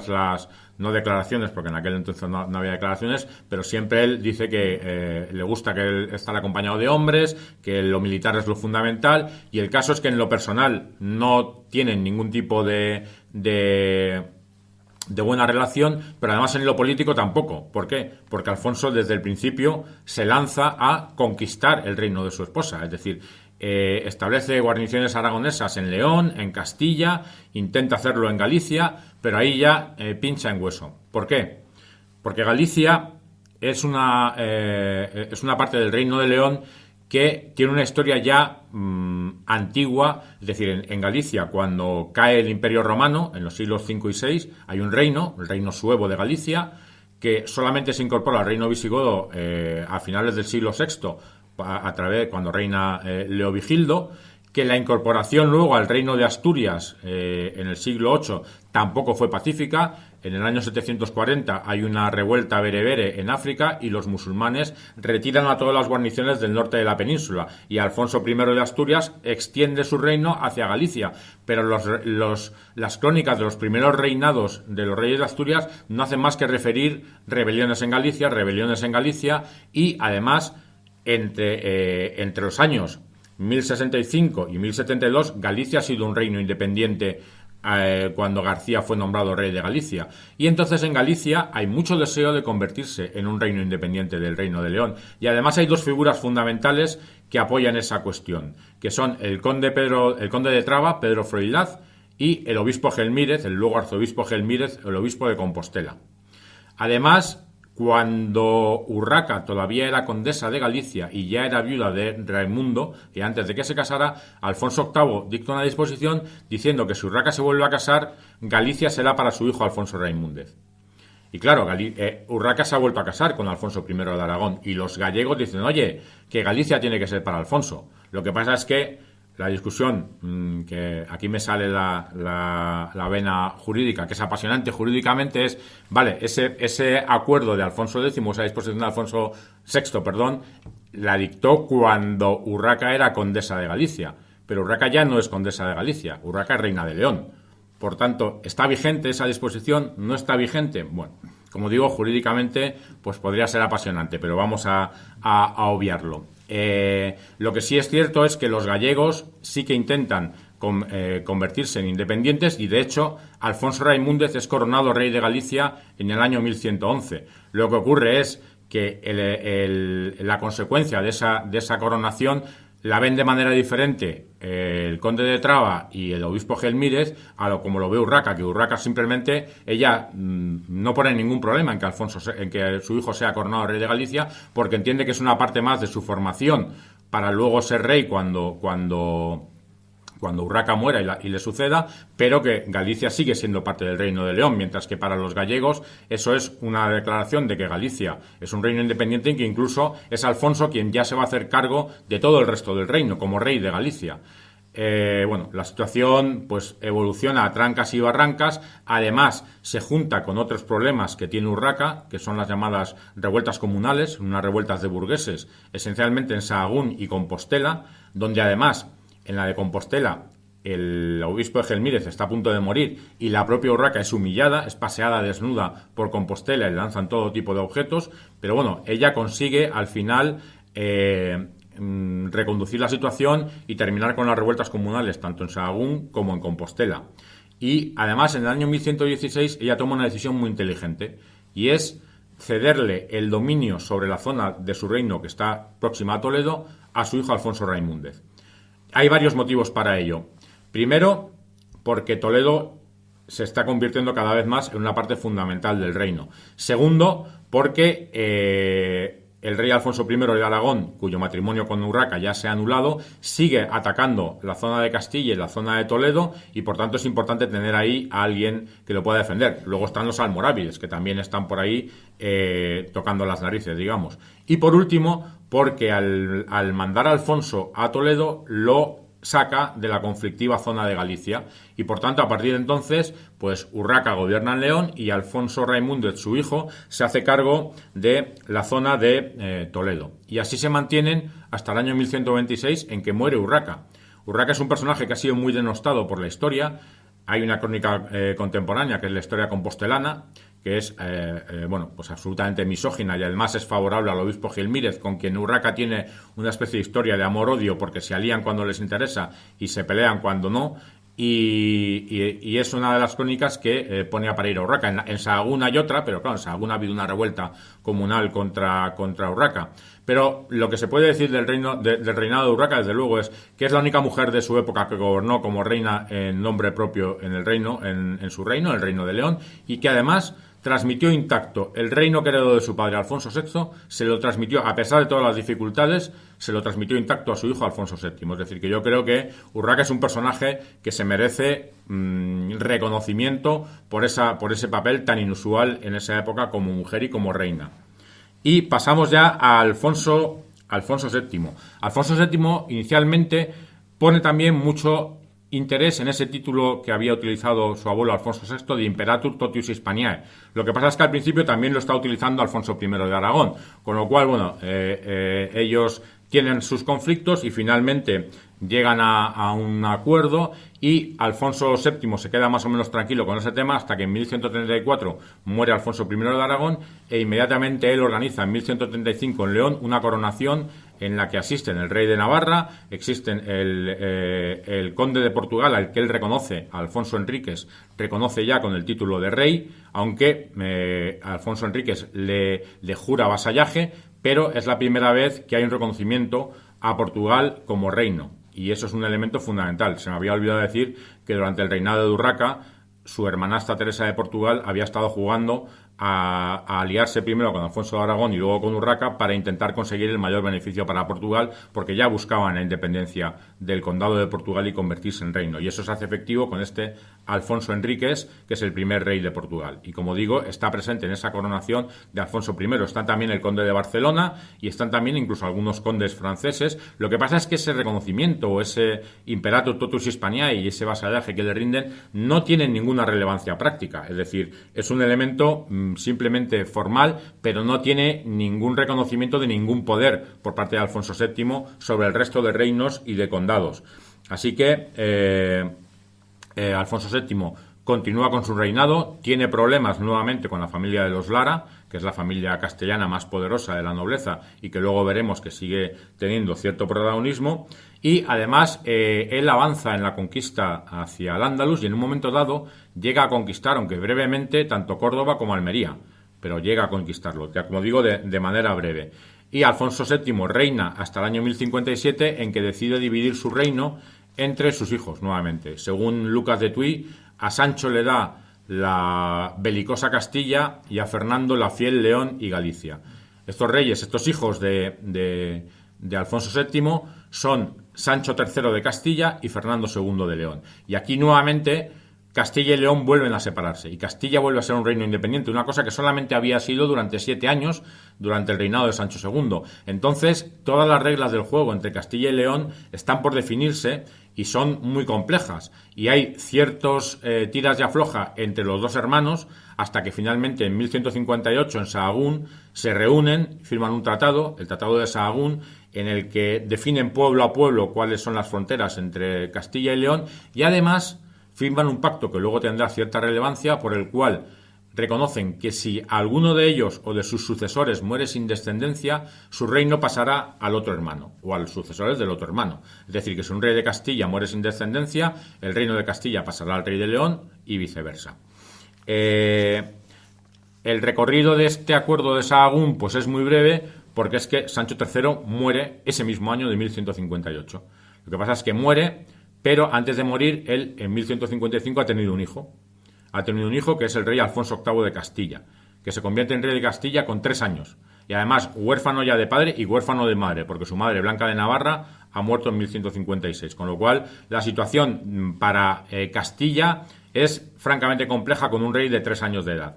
las, no declaraciones, porque en aquel entonces no había declaraciones, pero siempre él dice que le gusta que él estar acompañado de hombres, que lo militar es lo fundamental, y el caso es que en lo personal no tienen ningún tipo de buena relación, pero además en lo político tampoco. ¿Por qué? Porque Alfonso desde el principio se lanza a conquistar el reino de su esposa, es decir, establece guarniciones aragonesas en León, en Castilla, intenta hacerlo en Galicia, pero ahí ya pincha en hueso. ¿Por qué? Porque Galicia es una parte del Reino de León que tiene una historia ya antigua, es decir, en Galicia, cuando cae el Imperio Romano, en los siglos V y VI, hay un reino, el reino suevo de Galicia, que solamente se incorpora al reino visigodo a finales del siglo VI, a través cuando reina Leovigildo, que la incorporación luego al reino de Asturias en el siglo VIII tampoco fue pacífica. En el año 740 hay una revuelta berebere en África y los musulmanes retiran a todas las guarniciones del norte de la península y Alfonso I de Asturias extiende su reino hacia Galicia. Pero las crónicas de los primeros reinados de los reyes de Asturias no hacen más que referir rebeliones en Galicia y además entre los años 1065 y 1072 Galicia ha sido un reino independiente cuando García fue nombrado rey de Galicia. Y entonces en Galicia hay mucho deseo de convertirse en un reino independiente del Reino de León. Y además hay dos figuras fundamentales que apoyan esa cuestión, que son el conde de Traba, Pedro Froilaz, y el obispo Gelmírez, el luego arzobispo Gelmírez, el obispo de Compostela. Además, cuando Urraca todavía era condesa de Galicia y ya era viuda de Raimundo, y antes de que se casara, Alfonso VIII dicta una disposición diciendo que si Urraca se vuelve a casar, Galicia será para su hijo Alfonso Raimúndez. Y claro, Urraca se ha vuelto a casar con Alfonso I de Aragón, y los gallegos dicen, oye, que Galicia tiene que ser para Alfonso. Lo que pasa es que la discusión, que aquí me sale la vena jurídica, que es apasionante jurídicamente, es, vale, ese acuerdo de Alfonso X, esa disposición de Alfonso VI, la dictó cuando Urraca era condesa de Galicia, pero Urraca ya no es condesa de Galicia, Urraca es reina de León. Por tanto, ¿está vigente esa disposición? ¿No está vigente? Bueno, como digo, jurídicamente pues podría ser apasionante, pero vamos a obviarlo. Lo que sí es cierto es que los gallegos sí que intentan convertirse en independientes y, de hecho, Alfonso Raimúndez es coronado rey de Galicia en el año 1111. Lo que ocurre es que la consecuencia de esa coronación la ven de manera diferente el conde de Traba y el obispo Gelmírez como lo ve Urraca, que Urraca simplemente, ella no pone ningún problema en que su hijo sea coronado rey de Galicia, porque entiende que es una parte más de su formación para luego ser rey cuando Urraca muera y le suceda, pero que Galicia sigue siendo parte del Reino de León, mientras que para los gallegos eso es una declaración de que Galicia es un reino independiente y que incluso es Alfonso quien ya se va a hacer cargo de todo el resto del reino, como rey de Galicia. La situación pues evoluciona a trancas y barrancas. Además se junta con otros problemas que tiene Urraca, que son las llamadas revueltas comunales, unas revueltas de burgueses, esencialmente en Sahagún y Compostela, donde además en la de Compostela el obispo de Gelmírez está a punto de morir y la propia Urraca es humillada, es paseada desnuda por Compostela y le lanzan todo tipo de objetos, pero bueno, ella consigue al final reconducir la situación y terminar con las revueltas comunales tanto en Sahagún como en Compostela. Y además en el año 1116 ella toma una decisión muy inteligente, y es cederle el dominio sobre la zona de su reino que está próxima a Toledo a su hijo Alfonso Raimúndez. Hay varios motivos para ello. Primero, porque Toledo se está convirtiendo cada vez más en una parte fundamental del reino. Segundo, porque el rey Alfonso I de Aragón, cuyo matrimonio con Urraca ya se ha anulado, sigue atacando la zona de Castilla y la zona de Toledo, y por tanto es importante tener ahí a alguien que lo pueda defender. Luego están los almorávides, que también están por ahí tocando las narices, digamos. Y por último, porque al mandar a Alfonso a Toledo lo saca de la conflictiva zona de Galicia, y por tanto a partir de entonces pues Urraca gobierna en León y Alfonso Raimúndez, su hijo, se hace cargo de la zona de Toledo, y así se mantienen hasta el año 1126, en que muere Urraca. Urraca es un personaje que ha sido muy denostado por la historia. Hay una crónica contemporánea que es la historia compostelana, que es pues absolutamente misógina, y además es favorable al obispo Gelmírez, con quien Urraca tiene una especie de historia de amor-odio, porque se alían cuando les interesa y se pelean cuando no, y es una de las crónicas que pone a parir a Urraca. En Sahagún hay otra, pero claro, en Sahagún ha habido una revuelta comunal contra Urraca. Pero lo que se puede decir del reinado de Urraca, desde luego, es que es la única mujer de su época que gobernó como reina en nombre propio en el reino, en su reino, el Reino de León, y que además transmitió intacto el reino que heredó de su padre Alfonso VI, se lo transmitió, a pesar de todas las dificultades, se lo transmitió intacto a su hijo Alfonso VII. Es decir, que yo creo que Urraca es un personaje que se merece reconocimiento por ese papel tan inusual en esa época como mujer y como reina. Y pasamos ya a Alfonso VII. Alfonso VII inicialmente pone también mucho interés en ese título que había utilizado su abuelo Alfonso VI de Imperator Totius Hispaniae. Lo que pasa es que al principio también lo está utilizando Alfonso I de Aragón, con lo cual, bueno, ellos tienen sus conflictos y finalmente llegan a un acuerdo y Alfonso VII se queda más o menos tranquilo con ese tema hasta que en 1134 muere Alfonso I de Aragón e inmediatamente él organiza en 1135 en León una coronación en la que asisten el rey de Navarra, existen el conde de Portugal, al que él reconoce, Alfonso Enríquez, reconoce ya con el título de rey, aunque Alfonso Enríquez le jura vasallaje, pero es la primera vez que hay un reconocimiento a Portugal como reino. Y eso es un elemento fundamental. Se me había olvidado decir que durante el reinado de Urraca, su hermanastra Teresa de Portugal había estado jugando a aliarse primero con Alfonso de Aragón y luego con Urraca para intentar conseguir el mayor beneficio para Portugal, porque ya buscaban la independencia del condado de Portugal y convertirse en reino. Y eso se hace efectivo con este Alfonso Enríquez, que es el primer rey de Portugal. Y como digo, está presente en esa coronación de Alfonso I. Está también el conde de Barcelona y están también incluso algunos condes franceses. Lo que pasa es que ese reconocimiento o ese Imperator Totus Hispaniae y ese vasallaje que le rinden no tienen ninguna relevancia práctica. Es decir, es un elemento simplemente formal, pero no tiene ningún reconocimiento de ningún poder por parte de Alfonso VII sobre el resto de reinos y de condados. Así que Alfonso VII continúa con su reinado, tiene problemas nuevamente con la familia de los Lara, que es la familia castellana más poderosa de la nobleza y que luego veremos que sigue teniendo cierto protagonismo, y además él avanza en la conquista hacia el Andalus y en un momento dado llega a conquistar, aunque brevemente, tanto Córdoba como Almería, pero llega a conquistarlo, ya como digo, de manera breve. Y Alfonso VII reina hasta el año 1057, en que decide dividir su reino entre sus hijos nuevamente. Según Lucas de Tuy, a Sancho le da la belicosa Castilla y a Fernando la fiel León y Galicia. Estos reyes, estos hijos de Alfonso VII son Sancho III de Castilla y Fernando II de León. Y aquí nuevamente Castilla y León vuelven a separarse y Castilla vuelve a ser un reino independiente, una cosa que solamente había sido durante 7 años durante el reinado de Sancho II. Entonces, todas las reglas del juego entre Castilla y León están por definirse y son muy complejas. Y hay ciertos tiras y afloja entre los dos hermanos hasta que finalmente en 1158 en Sahagún se reúnen, firman un tratado, el Tratado de Sahagún, en el que definen pueblo a pueblo cuáles son las fronteras entre Castilla y León y además firman un pacto que luego tendrá cierta relevancia por el cual reconocen que si alguno de ellos o de sus sucesores muere sin descendencia, su reino pasará al otro hermano o a los sucesores del otro hermano. Es decir, que si un rey de Castilla muere sin descendencia, el reino de Castilla pasará al rey de León y viceversa. El recorrido de este acuerdo de Sahagún pues es muy breve porque es que Sancho III muere ese mismo año de 1158. Lo que pasa es que muere, pero antes de morir, él en 1155 ha tenido un hijo. Ha tenido un hijo que es el rey Alfonso VIII de Castilla, que se convierte en rey de Castilla con 3 años. Y además huérfano ya de padre y huérfano de madre, porque su madre, Blanca de Navarra, ha muerto en 1156. Con lo cual, la situación para Castilla es francamente compleja con un rey de 3 años de edad.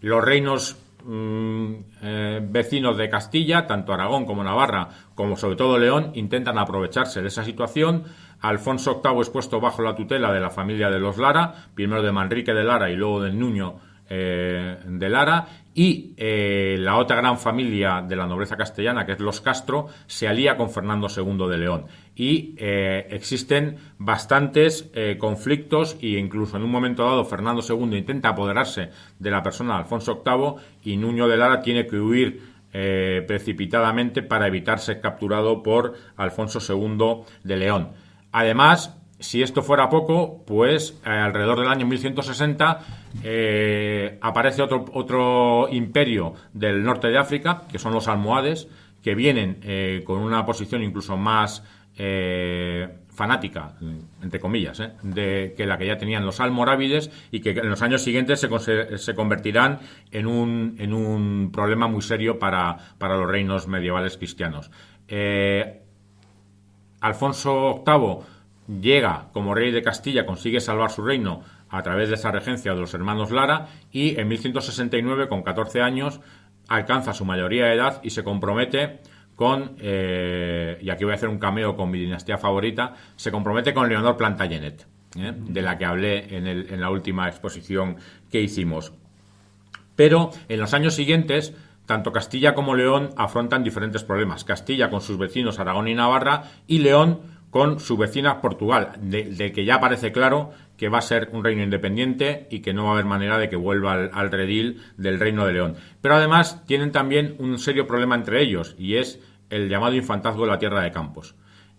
Los reinos vecinos de Castilla, tanto Aragón como Navarra, como sobre todo León, intentan aprovecharse de esa situación. Alfonso VIII es puesto bajo la tutela de la familia de los Lara, primero de Manrique de Lara y luego del Nuño de Lara, y la otra gran familia de la nobleza castellana, que es los Castro, se alía con Fernando II de León. Y existen bastantes conflictos e incluso en un momento dado Fernando II intenta apoderarse de la persona de Alfonso VIII y Nuño de Lara tiene que huir precipitadamente para evitar ser capturado por Alfonso II de León. Además, si esto fuera poco, pues alrededor del año 1160 aparece otro imperio del norte de África, que son los almohades, que vienen con una posición incluso más fanática, entre comillas, que la que ya tenían los almorávides y que en los años siguientes se convertirán en un problema muy serio para los reinos medievales cristianos. Alfonso VIII llega como rey de Castilla, consigue salvar su reino a través de esa regencia de los hermanos Lara y en 1169, con 14 años, alcanza su mayoría de edad y se compromete y aquí voy a hacer un cameo con mi dinastía favorita, se compromete con Leonor Plantagenet, de la que hablé en la última exposición que hicimos. Pero en los años siguientes, tanto Castilla como León afrontan diferentes problemas. Castilla con sus vecinos Aragón y Navarra, y León con su vecina Portugal, del que ya parece claro que va a ser un reino independiente y que no va a haber manera de que vuelva al redil del Reino de León. Pero además tienen también un serio problema entre ellos, y es el llamado infantazgo de la Tierra de Campos.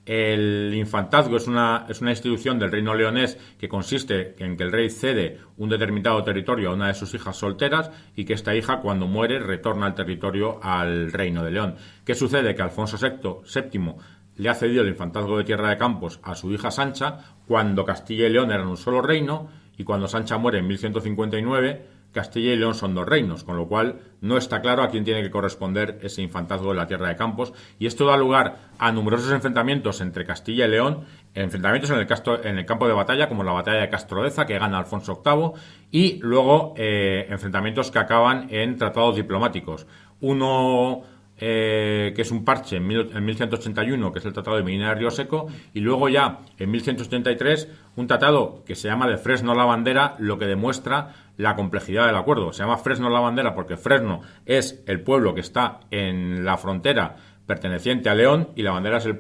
El infantazgo es una institución del reino leonés que consiste en que el rey cede un determinado territorio a una de sus hijas solteras y que esta hija, cuando muere, retorna el territorio al reino de León. ¿Qué sucede? Que Alfonso VII le ha cedido el infantazgo de Tierra de Campos a su hija Sancha cuando Castilla y León eran un solo reino, y cuando Sancha muere en 1159, Castilla y León son dos reinos, con lo cual no está claro a quién tiene que corresponder ese infantazgo de la Tierra de Campos, y esto da lugar a numerosos enfrentamientos entre Castilla y León, enfrentamientos en el campo de batalla, como la batalla de Castrodeza, que gana Alfonso VIII, y luego enfrentamientos que acaban en tratados diplomáticos. Uno que es un parche en 1181, que es el Tratado de Medina de Río Seco, y luego ya en 1183 un tratado que se llama de Fresno la Bandera, lo que demuestra la complejidad del acuerdo. Se llama Fresno la Bandera porque Fresno es el pueblo que está en la frontera perteneciente a León, y la bandera es el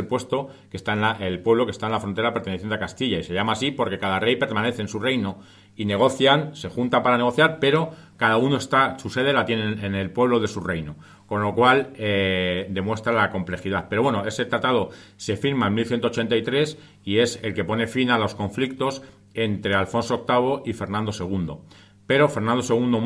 puesto que está el pueblo que está en la frontera perteneciente a Castilla, y se llama así porque cada rey permanece en su reino y negocian, se juntan para negociar, pero cada uno su sede la tiene en el pueblo de su reino, con lo cual demuestra la complejidad. Pero bueno, ese tratado se firma en 1183 y es el que pone fin a los conflictos entre Alfonso VIII y Fernando II. Pero Fernando II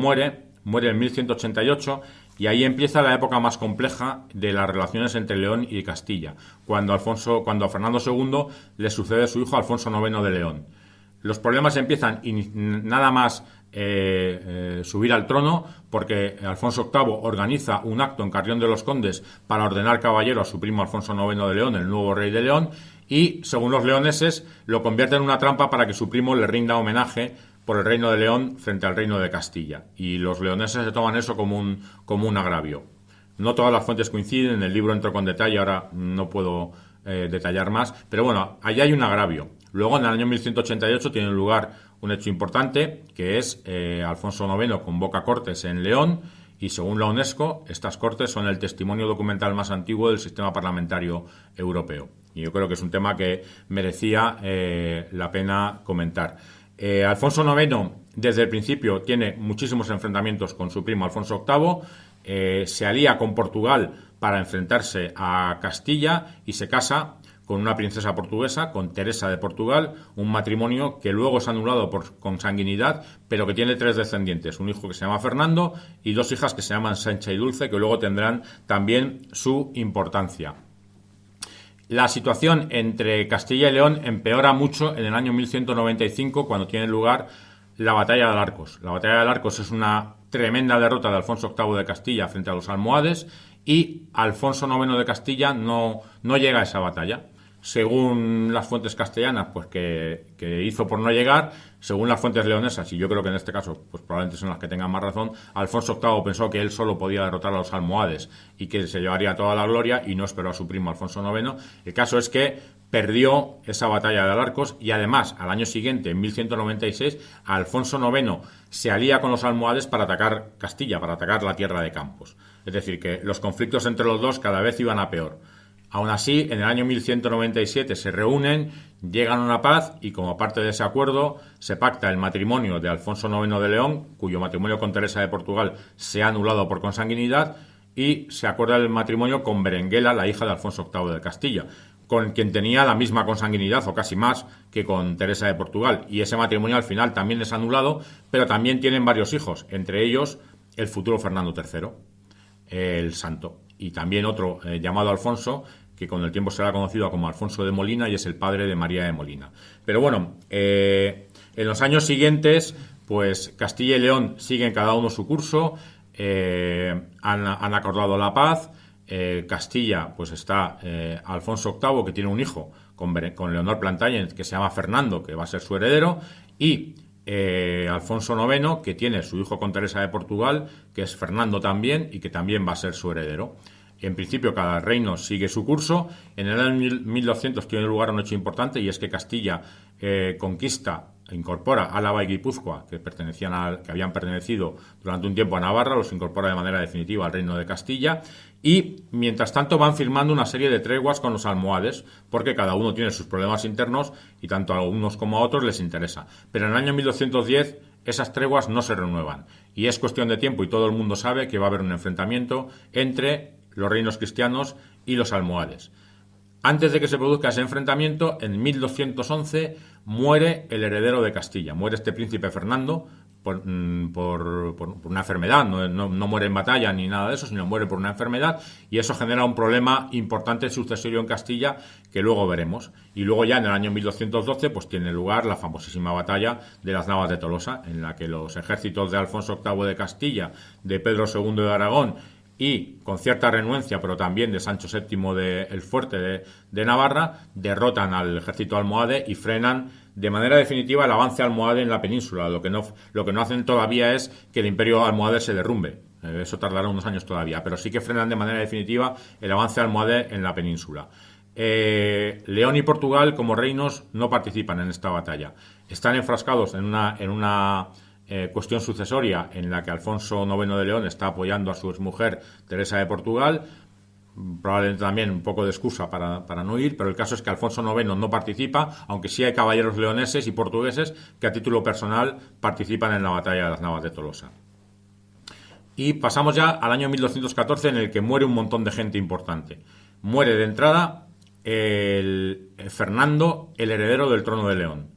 muere en 1188, y ahí empieza la época más compleja de las relaciones entre León y Castilla, cuando a Fernando II le sucede su hijo Alfonso IX de León. Los problemas empiezan nada más subir al trono, porque Alfonso VIII organiza un acto en Carrión de los Condes para ordenar caballero a su primo Alfonso IX de León, el nuevo rey de León, y según los leoneses lo convierte en una trampa para que su primo le rinda homenaje por el reino de León frente al reino de Castilla, y los leoneses se toman eso como un agravio. No todas las fuentes coinciden, en el libro entro con detalle, ahora no puedo detallar más, pero bueno, allí hay un agravio. Luego, en el año 1188 tiene lugar un hecho importante, que es Alfonso IX convoca cortes en León, y según la UNESCO, estas cortes son el testimonio documental más antiguo del sistema parlamentario europeo. Y yo creo que es un tema que merecía la pena comentar. Alfonso IX, desde el principio, tiene muchísimos enfrentamientos con su primo Alfonso VIII, se alía con Portugal para enfrentarse a Castilla y se casa con una princesa portuguesa, con Teresa de Portugal, un matrimonio que luego es anulado por consanguinidad, pero que tiene 3 descendientes, un hijo que se llama Fernando y 2 hijas que se llaman Sancha y Dulce, que luego tendrán también su importancia. La situación entre Castilla y León empeora mucho en el año 1195, cuando tiene lugar la Batalla de Alarcos. La Batalla de Alarcos es una tremenda derrota de Alfonso VIII de Castilla frente a los almohades, y Alfonso IX de Castilla no llega a esa batalla. Según las fuentes castellanas, pues que hizo por no llegar. Según las fuentes leonesas, y yo creo que en este caso pues probablemente son las que tengan más razón, Alfonso VIII pensó que él solo podía derrotar a los almohades y que se llevaría toda la gloria, y no esperó a su primo Alfonso IX. El caso es que perdió esa batalla de Alarcos, y además al año siguiente, en 1196, Alfonso IX se alía con los almohades para atacar Castilla, para atacar la Tierra de Campos. Es decir, que los conflictos entre los dos cada vez iban a peor. Aún así, en el año 1197 se reúnen, llegan a una paz, y como parte de ese acuerdo se pacta el matrimonio de Alfonso IX de León, cuyo matrimonio con Teresa de Portugal se ha anulado por consanguinidad, y se acuerda el matrimonio con Berenguela, la hija de Alfonso VIII de Castilla, con quien tenía la misma consanguinidad o casi más que con Teresa de Portugal, y ese matrimonio al final también es anulado, pero también tienen varios hijos, entre ellos el futuro Fernando III, el santo, y también otro llamado Alfonso, que con el tiempo será conocido como Alfonso de Molina, y es el padre de María de Molina. Pero bueno, en los años siguientes, pues Castilla y León siguen cada uno su curso, han acordado la paz. Castilla, pues está Alfonso VIII, que tiene un hijo con Leonor Plantagenet, que se llama Fernando, que va a ser su heredero, y Alfonso IX, que tiene su hijo con Teresa de Portugal, que es Fernando también, y que también va a ser su heredero. En principio, cada reino sigue su curso. En el año 1200 tiene lugar un hecho importante, y es que Castilla incorpora Álava y Guipúzcoa, que habían pertenecido durante un tiempo a Navarra, los incorpora de manera definitiva al reino de Castilla. Y mientras tanto van firmando una serie de treguas con los almohades, porque cada uno tiene sus problemas internos y tanto a unos como a otros les interesa. Pero en el año 1210 esas treguas no se renuevan, y es cuestión de tiempo, y todo el mundo sabe que va a haber un enfrentamiento entre los reinos cristianos y los almohades. Antes de que se produzca ese enfrentamiento, en 1211 muere el heredero de Castilla, muere este príncipe Fernando por una enfermedad, no muere en batalla ni nada de eso, sino muere por una enfermedad, y eso genera un problema importante sucesorio en Castilla que luego veremos. Y luego ya en el año 1212 pues tiene lugar la famosísima batalla de las Navas de Tolosa, en la que los ejércitos de Alfonso VIII de Castilla, de Pedro II de Aragón y, con cierta renuencia, pero también de Sancho VII el Fuerte de Navarra, derrotan al ejército almohade y frenan de manera definitiva el avance almohade en la península. Lo que no hacen todavía es que el imperio almohade se derrumbe. Eso tardará unos años todavía, pero sí que frenan de manera definitiva el avance almohade en la península. León y Portugal, como reinos, no participan en esta batalla. Están enfrascados en una cuestión sucesoria en la que Alfonso IX de León está apoyando a su exmujer Teresa de Portugal, probablemente también un poco de excusa para no ir, pero el caso es que Alfonso IX no participa, aunque sí hay caballeros leoneses y portugueses que a título personal participan en la batalla de las Navas de Tolosa. Y pasamos ya al año 1214, en el que muere un montón de gente importante. Muere de entrada Fernando, el heredero del trono de León.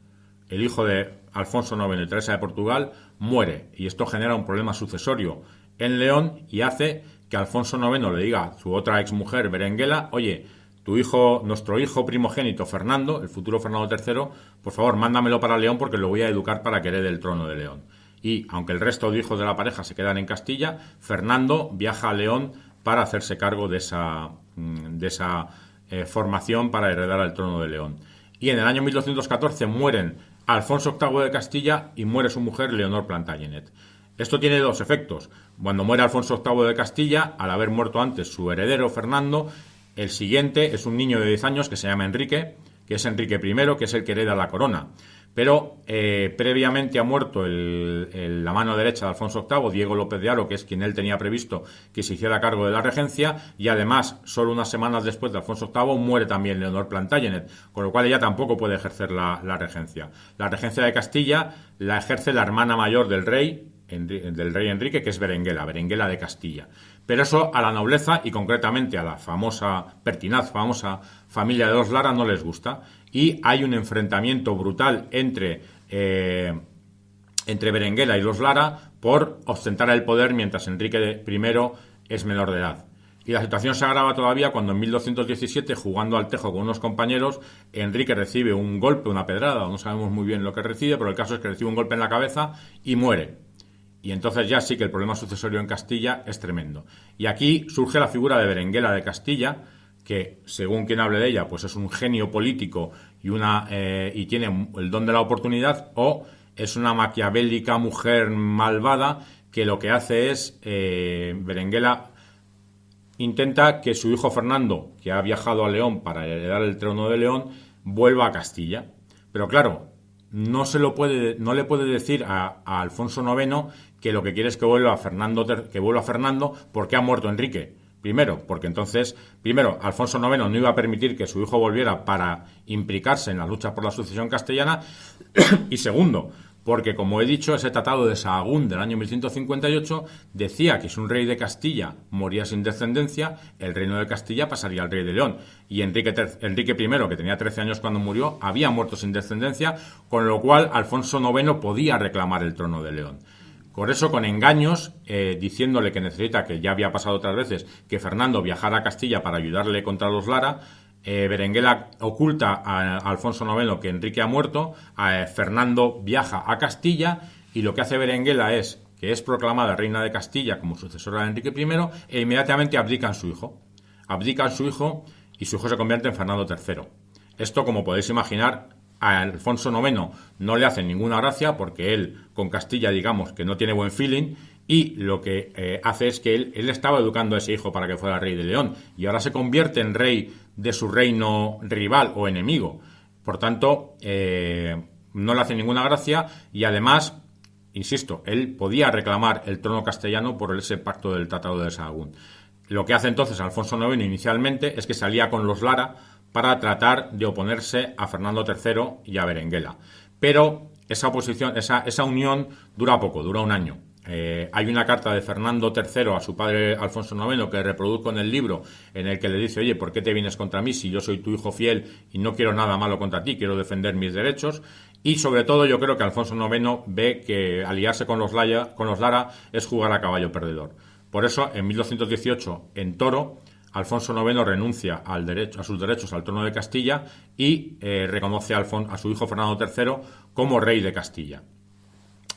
El hijo de Alfonso IX y Teresa de Portugal muere, y esto genera un problema sucesorio en León y hace que Alfonso IX le diga a su otra exmujer Berenguela: oye, nuestro hijo primogénito Fernando, el futuro Fernando III, por favor, mándamelo para León porque lo voy a educar para que herede el trono de León. Y aunque el resto de hijos de la pareja se quedan en Castilla, Fernando viaja a León para hacerse cargo de esa formación para heredar el trono de León. Y en el año 1214 mueren Alfonso VIII de Castilla y muere su mujer Leonor Plantagenet. Esto tiene dos efectos. Cuando muere Alfonso VIII de Castilla, al haber muerto antes su heredero Fernando, el siguiente es un niño de 10 años que se llama Enrique, que es Enrique I, que es el que hereda la corona. Pero previamente ha muerto la mano derecha de Alfonso VIII, Diego López de Haro, que es quien él tenía previsto que se hiciera cargo de la regencia, y además, solo unas semanas después de Alfonso VIII, muere también Leonor Plantagenet, con lo cual ella tampoco puede ejercer la regencia. La regencia de Castilla la ejerce la hermana mayor del rey Enrique, que es Berenguela de Castilla. Pero eso a la nobleza, y concretamente a la pertinaz famosa familia de los Lara, no les gusta, y hay un enfrentamiento brutal entre Berenguela y los Lara por ostentar el poder mientras Enrique I es menor de edad. Y la situación se agrava todavía cuando en 1217, jugando al tejo con unos compañeros, Enrique recibe un golpe, una pedrada, no sabemos muy bien lo que recibe, pero el caso es que recibe un golpe en la cabeza y muere. Y entonces ya sí que el problema sucesorio en Castilla es tremendo. Y aquí surge la figura de Berenguela de Castilla, que, según quien hable de ella, pues es un genio político y tiene el don de la oportunidad, o es una maquiavélica mujer malvada que lo que hace es, Berenguela intenta que su hijo Fernando, que ha viajado a León para heredar el trono de León, vuelva a Castilla. Pero claro, no le puede decir a Alfonso IX que lo que quiere es que vuelva Fernando porque ha muerto Enrique. Porque Alfonso IX no iba a permitir que su hijo volviera para implicarse en la lucha por la sucesión castellana, y segundo, porque, como he dicho, ese tratado de Sahagún del año 1158 decía que si un rey de Castilla moría sin descendencia, el reino de Castilla pasaría al rey de León. Y Enrique I, que tenía 13 años cuando murió, había muerto sin descendencia, con lo cual Alfonso IX podía reclamar el trono de León. Por eso, con engaños, diciéndole que necesita, que ya había pasado otras veces, que Fernando viajara a Castilla para ayudarle contra los Lara, Berenguela oculta a Alfonso IX que Enrique ha muerto, Fernando viaja a Castilla, y lo que hace Berenguela es que es proclamada reina de Castilla como sucesora de Enrique I, e inmediatamente abdican su hijo. Y su hijo se convierte en Fernando III. Esto, como podéis imaginar, a Alfonso IX no le hace ninguna gracia, porque él con Castilla, digamos, que no tiene buen feeling, y lo que hace es que él estaba educando a ese hijo para que fuera rey de León y ahora se convierte en rey de su reino rival o enemigo. Por tanto, no le hace ninguna gracia y además, insisto, él podía reclamar el trono castellano por ese pacto del Tratado de Sahagún. Lo que hace entonces Alfonso IX inicialmente es que se alía con los Lara para tratar de oponerse a Fernando III y a Berenguela. Pero esa oposición, esa unión dura poco, dura un año. Hay una carta de Fernando III a su padre Alfonso IX que reproduzco en el libro, en el que le dice: oye, ¿por qué te vienes contra mí si yo soy tu hijo fiel y no quiero nada malo contra ti, quiero defender mis derechos? Y sobre todo yo creo que Alfonso IX ve que aliarse con los Lara es jugar a caballo perdedor. Por eso, en 1218, en Toro, Alfonso IX renuncia a sus derechos al trono de Castilla y reconoce a su hijo Fernando III como rey de Castilla.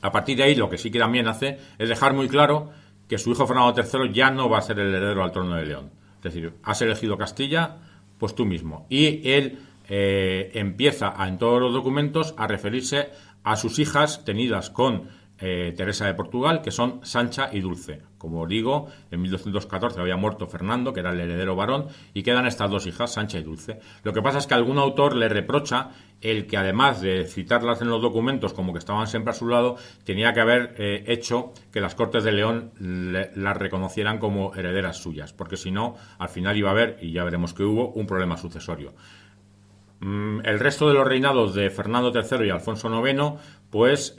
A partir de ahí, lo que sí que también hace es dejar muy claro que su hijo Fernando III ya no va a ser el heredero al trono de León. Es decir, has elegido Castilla, pues tú mismo. Y él empieza en todos los documentos a referirse a sus hijas tenidas con Teresa de Portugal, que son Sancha y Dulce. Como digo, en 1214 había muerto Fernando, que era el heredero varón, y quedan estas dos hijas, Sancha y Dulce. Lo que pasa es que algún autor le reprocha el que, además de citarlas en los documentos como que estaban siempre a su lado, tenía que haber hecho que las Cortes de León las reconocieran como herederas suyas, porque si no, al final iba a haber, y ya veremos que hubo, un problema sucesorio. El resto de los reinados de Fernando III y Alfonso IX pues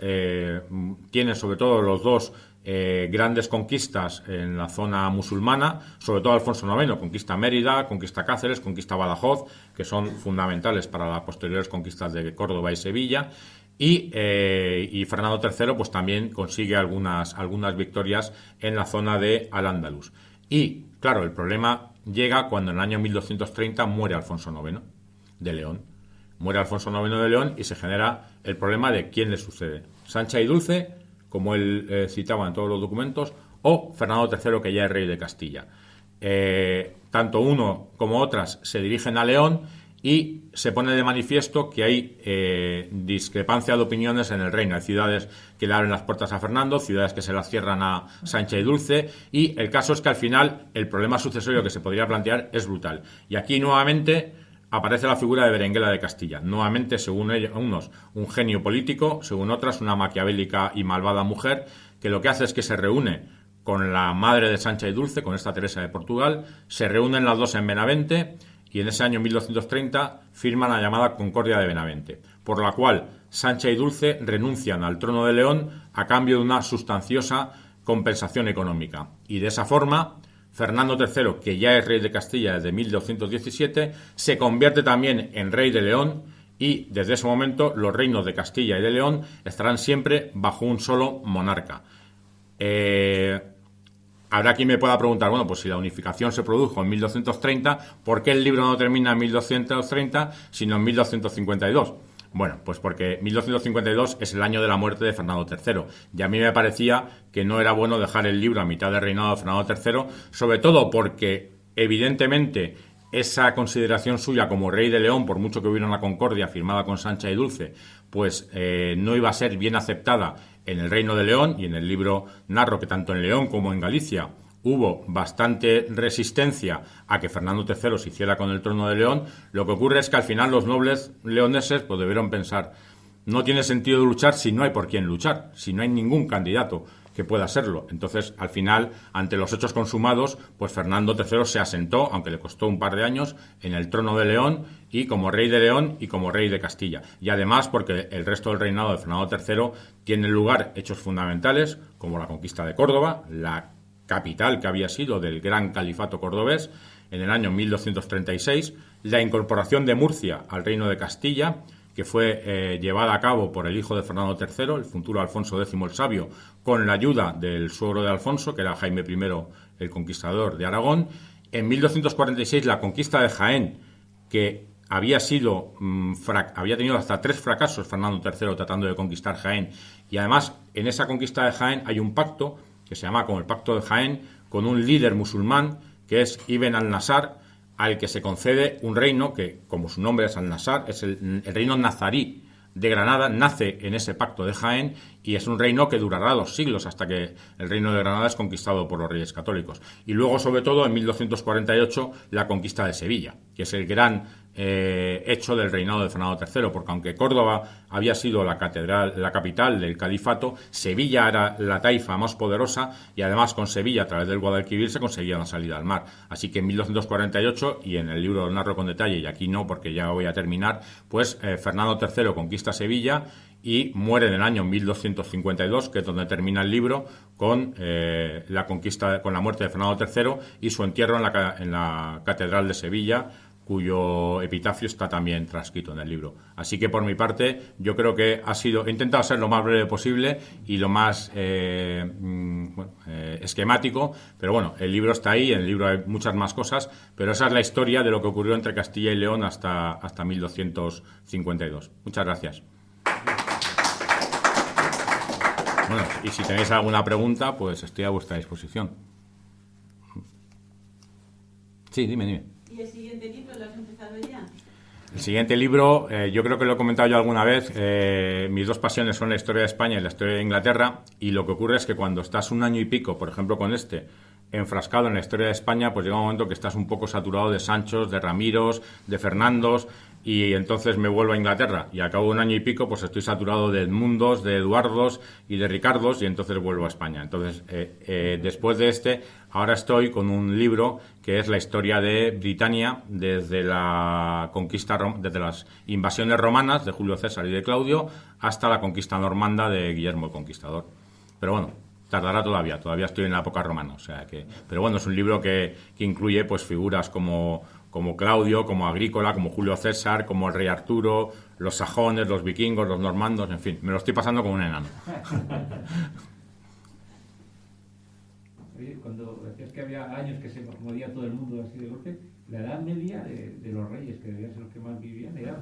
tienen sobre todo los dos grandes conquistas en la zona musulmana, sobre todo Alfonso IX, conquista Mérida, conquista Cáceres, conquista Badajoz, que son fundamentales para las posteriores conquistas de Córdoba y Sevilla, y Fernando III pues también consigue algunas victorias en la zona de Al-Ándalus. Y claro, el problema llega cuando en el año 1230 muere Alfonso IX de León. Muere Alfonso IX de León y se genera el problema de quién le sucede. Sancha y Dulce, como él citaba en todos los documentos, o Fernando III, que ya es rey de Castilla. Tanto uno como otras se dirigen a León y se pone de manifiesto que hay discrepancia de opiniones en el reino. Hay ciudades que le abren las puertas a Fernando, ciudades que se las cierran a Sancha y Dulce, y el caso es que al final el problema sucesorio que se podría plantear es brutal. Y aquí nuevamente aparece la figura de Berenguela de Castilla, nuevamente, según unos, un genio político, según otras, una maquiavélica y malvada mujer, que lo que hace es que se reúne con la madre de Sancha y Dulce, con esta Teresa de Portugal, se reúnen las dos en Benavente, y en ese año 1230 firman la llamada Concordia de Benavente, por la cual Sancha y Dulce renuncian al trono de León a cambio de una sustanciosa compensación económica. Y de esa forma, Fernando III, que ya es rey de Castilla desde 1217, se convierte también en rey de León y desde ese momento los reinos de Castilla y de León estarán siempre bajo un solo monarca. Habrá quien me pueda preguntar, bueno, pues si la unificación se produjo en 1230, ¿por qué el libro no termina en 1230, sino en 1252? Bueno, pues porque 1252 es el año de la muerte de Fernando III, y a mí me parecía que no era bueno dejar el libro a mitad del reinado de Fernando III, sobre todo porque, evidentemente, esa consideración suya como rey de León, por mucho que hubiera una concordia firmada con Sancha y Dulce, pues no iba a ser bien aceptada en el Reino de León, y en el libro narro que tanto en León como en Galicia hubo bastante resistencia a que Fernando III se hiciera con el trono de León. Lo que ocurre es que al final los nobles leoneses pues debieron pensar: no tiene sentido luchar si no hay por quién luchar, si no hay ningún candidato que pueda serlo. Entonces, al final, ante los hechos consumados, pues Fernando III se asentó, aunque le costó un par de años, en el trono de León, y como rey de León y como rey de Castilla. Y además porque el resto del reinado de Fernando III tiene lugar hechos fundamentales, como la conquista de Córdoba, la capital que había sido del gran califato cordobés, en el año 1236, la incorporación de Murcia al reino de Castilla, que fue llevada a cabo por el hijo de Fernando III, el futuro Alfonso X el Sabio, con la ayuda del suegro de Alfonso, que era Jaime I el Conquistador de Aragón. En 1246 la conquista de Jaén, que había tenido hasta 3 fracasos Fernando III tratando de conquistar Jaén, y además en esa conquista de Jaén hay un pacto que se llama como el Pacto de Jaén, con un líder musulmán que es Ibn al-Nasar, al que se concede un reino que, como su nombre es al-Nasar, es el reino nazarí de Granada nace en ese pacto de Jaén y es un reino que durará 2 siglos hasta que el reino de Granada es conquistado por los reyes católicos. Y luego, sobre todo, en 1248, la conquista de Sevilla, que es el gran hecho del reinado de Fernando III, porque aunque Córdoba había sido la capital del califato, Sevilla era la taifa más poderosa y además con Sevilla, a través del Guadalquivir, se conseguía la salida al mar. Así que en 1248, y en el libro lo narro con detalle, y aquí no porque ya voy a terminar, pues Fernando III conquista Sevilla y muere en el año 1252, que es donde termina el libro, con la conquista, con la muerte de Fernando III y su entierro en la Catedral de Sevilla, cuyo epitafio está también transcrito en el libro. Así que por mi parte, yo creo que he intentado ser lo más breve posible y lo más esquemático, pero bueno, el libro está ahí, en el libro hay muchas más cosas, pero esa es la historia de lo que ocurrió entre Castilla y León hasta 1252. Muchas gracias. Bueno, y si tenéis alguna pregunta, pues estoy a vuestra disposición. Sí, dime. ¿Y el siguiente libro lo has empezado ya? El siguiente libro, yo creo que lo he comentado yo alguna vez, mis dos pasiones son la historia de España y la historia de Inglaterra, y lo que ocurre es que cuando estás un año y pico, por ejemplo con enfrascado en la historia de España, pues llega un momento que estás un poco saturado de Sanchos, de Ramiros, de Fernandos, y entonces me vuelvo a Inglaterra y a cabo de un año y pico pues estoy saturado de Edmundos, de Eduardos y de Ricardos, y entonces vuelvo a España. Entonces después de ahora estoy con un libro que es la historia de Britania desde la conquista, desde las invasiones romanas de Julio César y de Claudio hasta la conquista normanda de Guillermo el Conquistador. Pero bueno, tardará todavía estoy en la época romana, o sea que, pero bueno, es un libro que incluye pues figuras como Claudio, como Agrícola, como Julio César, como el rey Arturo, los sajones, los vikingos, los normandos, en fin, me lo estoy pasando como un enano. Oye, cuando decías que había años que se moría todo el mundo así de golpe, la edad media de los reyes, que debían ser los que más vivían, era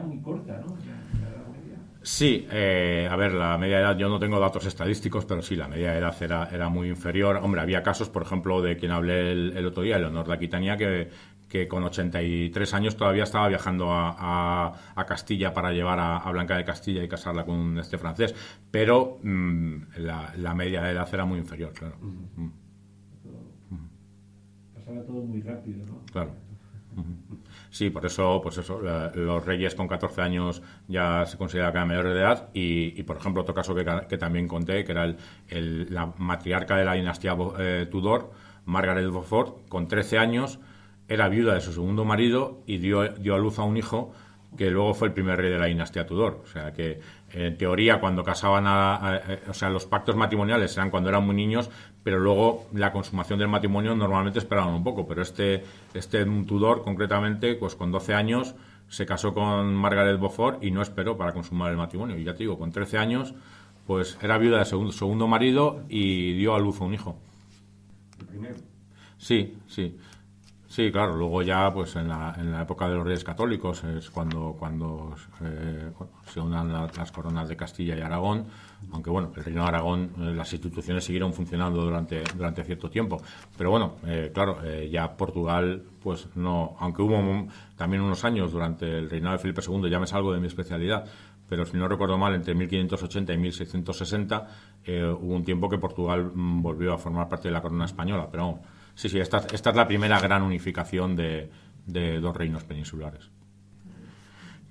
muy corta, ¿no? La edad media. Sí, a ver, la media edad, yo no tengo datos estadísticos, pero sí, la media edad era muy inferior. Hombre, había casos, por ejemplo, de quien hablé el otro día, Leonor de Aquitania, que con 83 años todavía estaba viajando a Castilla para llevar a Blanca de Castilla y casarla con este francés, pero la media de edad era muy inferior, claro. Pasaba todo muy rápido, ¿no? Claro. Sí, por eso, pues eso, los reyes con 14 años ya se considera que eran mayores de edad y por ejemplo, otro caso que también conté, que era la matriarca de la dinastía Tudor, Margaret Beaufort, con 13 años, era viuda de su segundo marido y dio a luz a un hijo que luego fue el primer rey de la dinastía Tudor. O sea que, en teoría, cuando casaban o sea, los pactos matrimoniales eran cuando eran muy niños, pero luego la consumación del matrimonio normalmente esperaban un poco. Pero este Tudor, concretamente, pues con 12 años se casó con Margaret Beaufort y no esperó para consumar el matrimonio. Y ya te digo, con 13 años, pues era viuda de su segundo marido y dio a luz a un hijo. ¿El primero? Sí. Sí, claro, luego ya pues en la época de los Reyes Católicos es cuando se unan las coronas de Castilla y Aragón, aunque bueno, el Reino de Aragón, las instituciones siguieron funcionando durante cierto tiempo, pero bueno, claro, ya Portugal pues no, aunque hubo también unos años durante el reinado de Felipe II, ya me salgo de mi especialidad, pero si no recuerdo mal, entre 1580 y 1660 hubo un tiempo que Portugal volvió a formar parte de la corona española, pero vamos, sí, esta es la primera gran unificación de dos reinos peninsulares.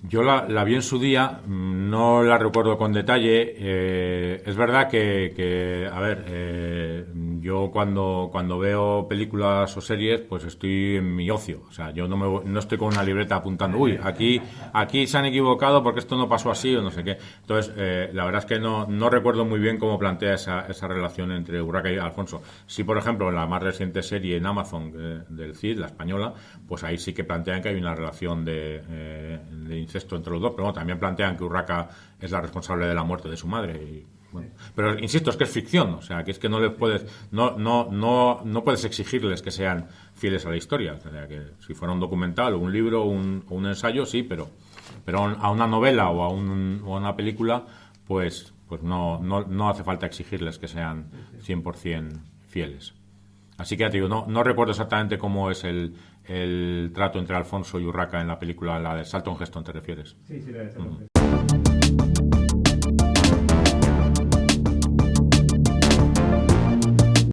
Yo la vi en su día, no la recuerdo con detalle. Es verdad que a ver, yo cuando veo películas o series, pues estoy en mi ocio. O sea, yo no estoy con una libreta apuntando, uy, aquí se han equivocado porque esto no pasó así o no sé qué. Entonces, la verdad es que no recuerdo muy bien cómo plantea esa relación entre Urraca y Alfonso. Sí, por ejemplo, en la más reciente serie en Amazon del Cid, la española, pues ahí sí que plantean que hay una relación de incesto entre los dos, pero bueno, también plantean que Urraca es la responsable de la muerte de su madre y, bueno, pero insisto, es que es ficción, o sea, que es que no les puedes no puedes exigirles que sean fieles a la historia, o sea, que si fuera un documental o un libro o un ensayo, sí, pero a una novela o a una película pues no hace falta exigirles que sean 100% fieles. Así que ya te digo, no recuerdo exactamente cómo es el trato entre Alfonso y Urraca en la película, la de Charlton Heston, ¿te refieres? Sí, la de Charlton Heston.